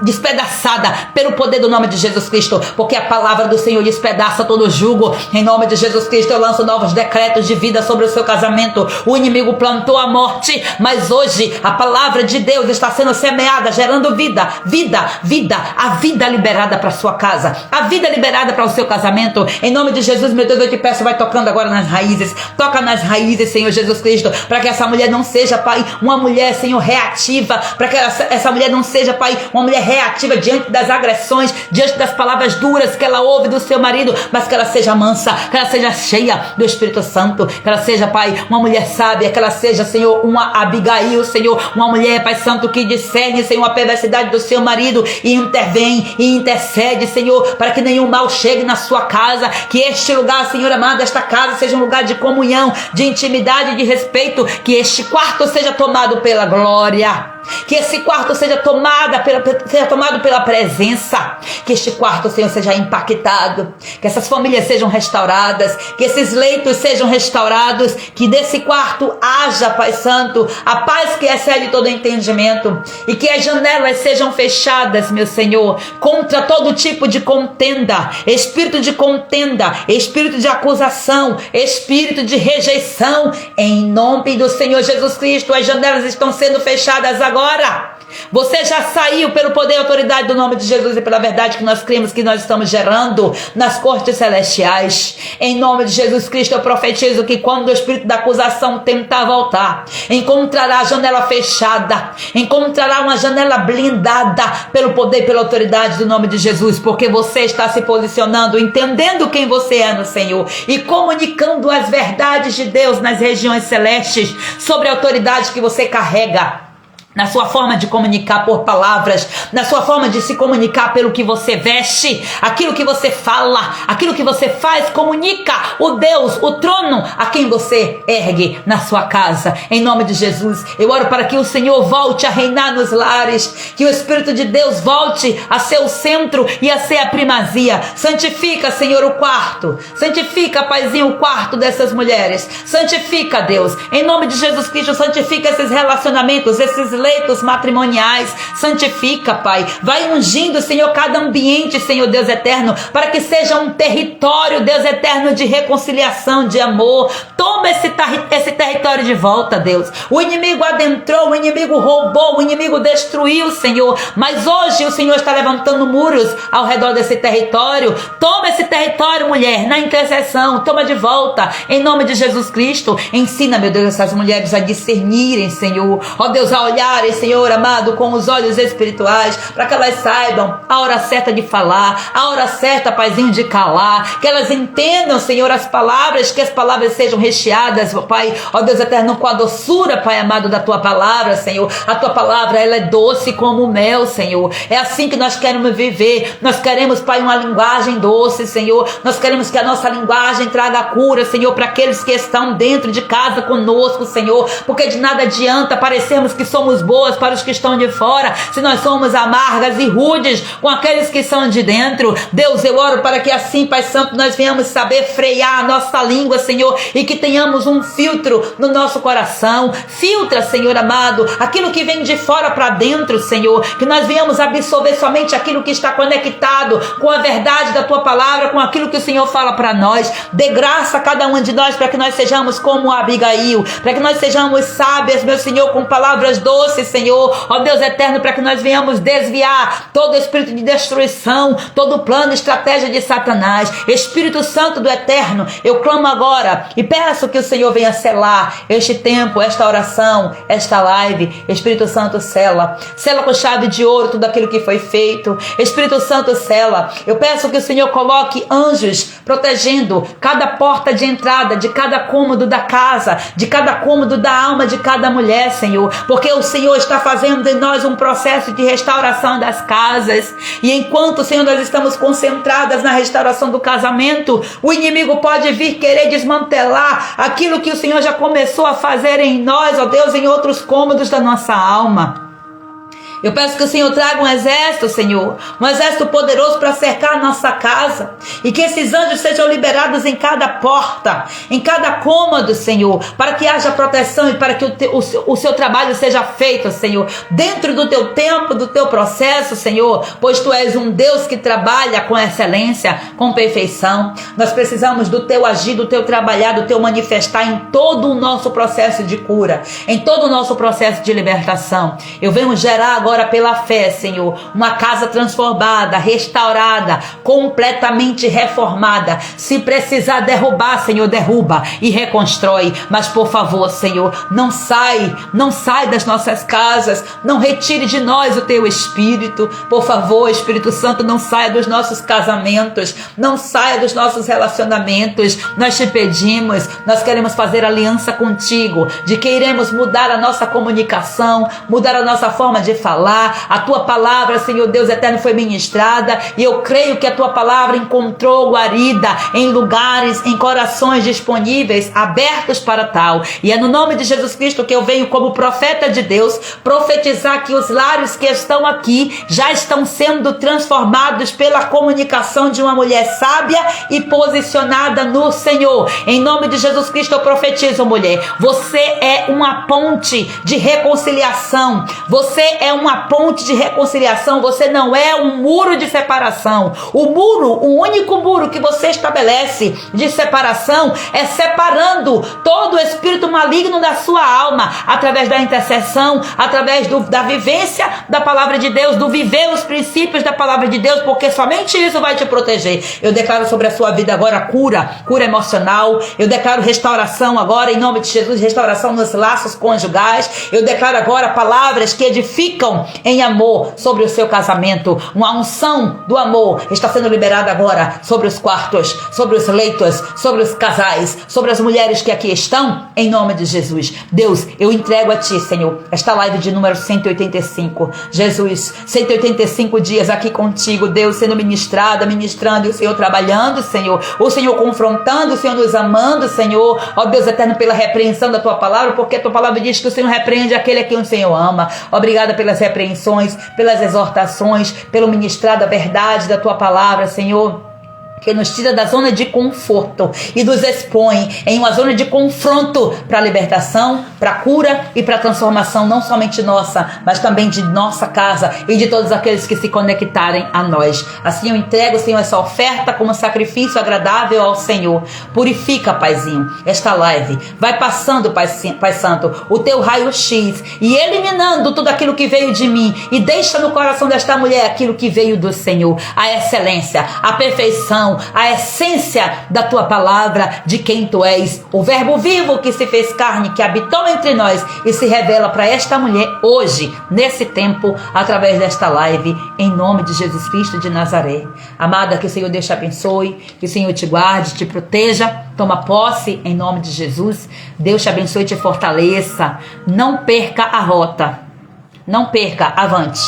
despedaçada pelo poder do nome de Jesus Cristo, porque a palavra do Senhor despedaça todo jugo. Em nome de Jesus Cristo, eu lanço novos decretos de vida sobre o seu casamento. O inimigo plantou a morte, mas hoje a palavra de Deus está sendo semeada, gerando vida, a vida liberada para sua casa, a vida liberada para o seu casamento. Em nome de Jesus, meu Deus, eu te peço, vai tocando agora nas raízes, toca nas raízes, Senhor Jesus Cristo, para que essa mulher não seja, Pai, uma mulher, Senhor, reativa, para que essa mulher não seja, Pai, uma mulher reativa diante das agressões, diante das palavras duras que ela ouve do seu marido, mas que ela seja mansa, que ela seja cheia do Espírito Santo, que ela seja, Pai, uma mulher sábia, que ela seja, Senhor, uma Abigail, Senhor, uma mulher, Pai Santo, que discerne, Senhor, a perversidade do seu marido e intervém e intercede, Senhor, para que nenhum mal chegue na sua casa. Que este lugar, Senhor amado, esta casa seja um lugar de comunhão, de intimidade, de respeito. Que este quarto seja tomado pela glória. Que esse quarto seja tomado pela presença. Que este quarto, Senhor, seja impactado. Que essas famílias sejam restauradas. Que esses leitos sejam restaurados. Que nesse quarto haja, Pai Santo, a paz que excede todo entendimento. E que as janelas sejam fechadas, meu Senhor, contra todo tipo de contenda. Espírito de contenda, espírito de acusação, espírito de rejeição. Em nome do Senhor Jesus Cristo, as janelas estão sendo fechadas agora. Você já saiu pelo poder e autoridade do nome de Jesus e pela verdade que nós cremos que nós estamos gerando nas cortes celestiais. Em nome de Jesus Cristo, eu profetizo que quando o espírito da acusação tentar voltar, encontrará a janela fechada, encontrará uma janela blindada pelo poder e pela autoridade do nome de Jesus, porque você está se posicionando, entendendo quem você é no Senhor e comunicando as verdades de Deus nas regiões celestes sobre a autoridade que você carrega. Na sua forma de comunicar por palavras, na sua forma de se comunicar pelo que você veste, aquilo que você fala, aquilo que você faz, comunica o Deus, o trono a quem você ergue na sua casa. Em nome de Jesus, eu oro para que o Senhor volte a reinar nos lares, que o Espírito de Deus volte a ser o centro e a ser a primazia. Santifica, Senhor, o quarto. Santifica, Paizinho, o quarto dessas mulheres. Santifica, Deus. Em nome de Jesus Cristo, santifica esses relacionamentos, esses leitos matrimoniais. Santifica, Pai. Vai ungindo, Senhor, cada ambiente, Senhor Deus eterno, para que seja um território, Deus eterno, de reconciliação, de amor. Toma esse território de volta, Deus. O inimigo adentrou, o inimigo roubou, o inimigo destruiu, Senhor. Mas hoje o Senhor está levantando muros ao redor desse território. Toma esse território, mulher, na intercessão. Toma de volta, em nome de Jesus Cristo. Ensina, meu Deus, essas mulheres a discernirem, Senhor. Ó Deus, a olharem, Senhor amado, com os olhos espirituais, para que elas saibam a hora certa de falar, a hora certa, Paizinho, de calar, que elas entendam, Senhor, as palavras, que as palavras sejam recheadas, Pai, ó Deus eterno, com a doçura, Pai amado, da Tua palavra, Senhor. A Tua palavra, ela é doce como o mel, Senhor. É assim que nós queremos viver. Nós queremos, Pai, uma linguagem doce, Senhor. Nós queremos que a nossa linguagem traga cura, Senhor, para aqueles que estão dentro de casa conosco, Senhor, porque de nada adianta parecermos que somos boas para os que estão de fora, se nós somos amargas e rudes com aqueles que são de dentro. Deus, eu oro para que assim, Pai Santo, nós venhamos saber frear a nossa língua, Senhor, e que tenhamos um filtro no nosso coração. Filtra, Senhor amado, aquilo que vem de fora para dentro, Senhor, que nós venhamos absorver somente aquilo que está conectado com a verdade da Tua palavra, com aquilo que o Senhor fala para nós. Dê graça a cada um de nós para que nós sejamos como Abigail, para que nós sejamos sábias, meu Senhor, com palavras doces, Senhor, ó Deus eterno, para que nós venhamos desviar todo espírito de destruição, todo plano e estratégia de Satanás. Espírito Santo do Eterno, eu clamo agora e peço que o Senhor venha selar este tempo, esta oração, esta live. Espírito Santo, sela com chave de ouro tudo aquilo que foi feito. Espírito Santo, sela. Eu peço que o Senhor coloque anjos protegendo cada porta de entrada, de cada cômodo da casa, de cada cômodo da alma de cada mulher, Senhor, porque o Senhor está fazendo em nós um processo de restauração das casas. E enquanto, Senhor, nós estamos concentradas na restauração do casamento, o inimigo pode vir querer desmantelar aquilo que o Senhor já começou a fazer em nós, ó Deus, em outros cômodos da nossa alma. Eu peço que o Senhor traga um exército, Senhor, um exército poderoso para cercar a nossa casa, e que esses anjos sejam liberados em cada porta, em cada cômodo, Senhor, para que haja proteção e para que o seu trabalho seja feito, Senhor, dentro do Teu tempo, do Teu processo, Senhor, pois Tu és um Deus que trabalha com excelência, com perfeição. Nós precisamos do Teu agir, do Teu trabalhar, do Teu manifestar em todo o nosso processo de cura, em todo o nosso processo de libertação. Eu venho gerar agora pela fé, Senhor, uma casa transformada, restaurada, completamente reformada. Se precisar derrubar, Senhor, derruba e reconstrói. Mas por favor, Senhor, não sai das nossas casas, não retire de nós o Teu Espírito. Por favor, Espírito Santo, não saia dos nossos casamentos, não saia dos nossos relacionamentos. Nós te pedimos, nós queremos fazer aliança contigo, de que iremos mudar a nossa comunicação, mudar a nossa forma de falar, falar. A tua palavra, Senhor Deus eterno, foi ministrada, e eu creio que a tua palavra encontrou guarida em lugares, em corações disponíveis, abertos para tal. E é no nome de Jesus Cristo que eu venho como profeta de Deus profetizar que os lares que estão aqui já estão sendo transformados pela comunicação de uma mulher sábia e posicionada no Senhor. Em nome de Jesus Cristo eu profetizo, mulher, você é uma ponte de reconciliação. Você é uma ponte de reconciliação. Você não é um muro de separação. O único muro que você estabelece de separação é separando todo o espírito maligno da sua alma, através da intercessão, através da vivência da palavra de Deus, do viver os princípios da palavra de Deus, porque somente isso vai te proteger. Eu declaro sobre a sua vida agora cura emocional. Eu declaro restauração agora, em nome de Jesus, restauração nos laços conjugais. Eu declaro agora palavras que edificam em amor sobre o seu casamento. Uma unção do amor está sendo liberada agora sobre os quartos, sobre os leitos, sobre os casais, sobre as mulheres que aqui estão, em nome de Jesus. Deus, eu entrego a ti, Senhor, esta live de número 185. Jesus, 185 dias aqui contigo, Deus, sendo ministrando, e o Senhor trabalhando, Senhor, o Senhor confrontando, o Senhor nos amando, Senhor, ó Deus eterno, pela repreensão da tua palavra, porque a tua palavra diz que o Senhor repreende aquele a quem o Senhor ama. Obrigada pelas repreensões, pelas exortações, pelo ministrar da verdade da tua palavra, Senhor, que nos tira da zona de conforto e nos expõe em uma zona de confronto para a libertação, para a cura e para a transformação, não somente nossa, mas também de nossa casa e de todos aqueles que se conectarem a nós. Assim eu entrego, Senhor, essa oferta como sacrifício agradável ao Senhor. Purifica, Paizinho, esta live. Vai passando, Pai Santo, o teu raio-x e eliminando tudo aquilo que veio de mim, e deixa no coração desta mulher aquilo que veio do Senhor, a excelência, a perfeição, a essência da tua palavra, de quem tu és, o verbo vivo que se fez carne, que habitou entre nós e se revela para esta mulher hoje, nesse tempo, através desta live, em nome de Jesus Cristo de Nazaré. Amada, que o Senhor Deus te abençoe, que o Senhor te guarde, te proteja, toma posse em nome de Jesus. Deus te abençoe e te fortaleça. Não perca a rota, não perca, avante.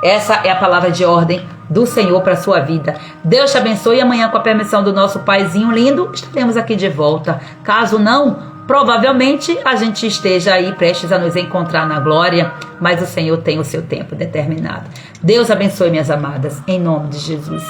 Essa é a palavra de ordem do Senhor para a sua vida. Deus te abençoe, e amanhã, com a permissão do nosso Paizinho lindo, estaremos aqui de volta. Caso não, provavelmente a gente esteja aí prestes a nos encontrar na glória, mas o Senhor tem o seu tempo determinado. Deus abençoe, minhas amadas, em nome de Jesus.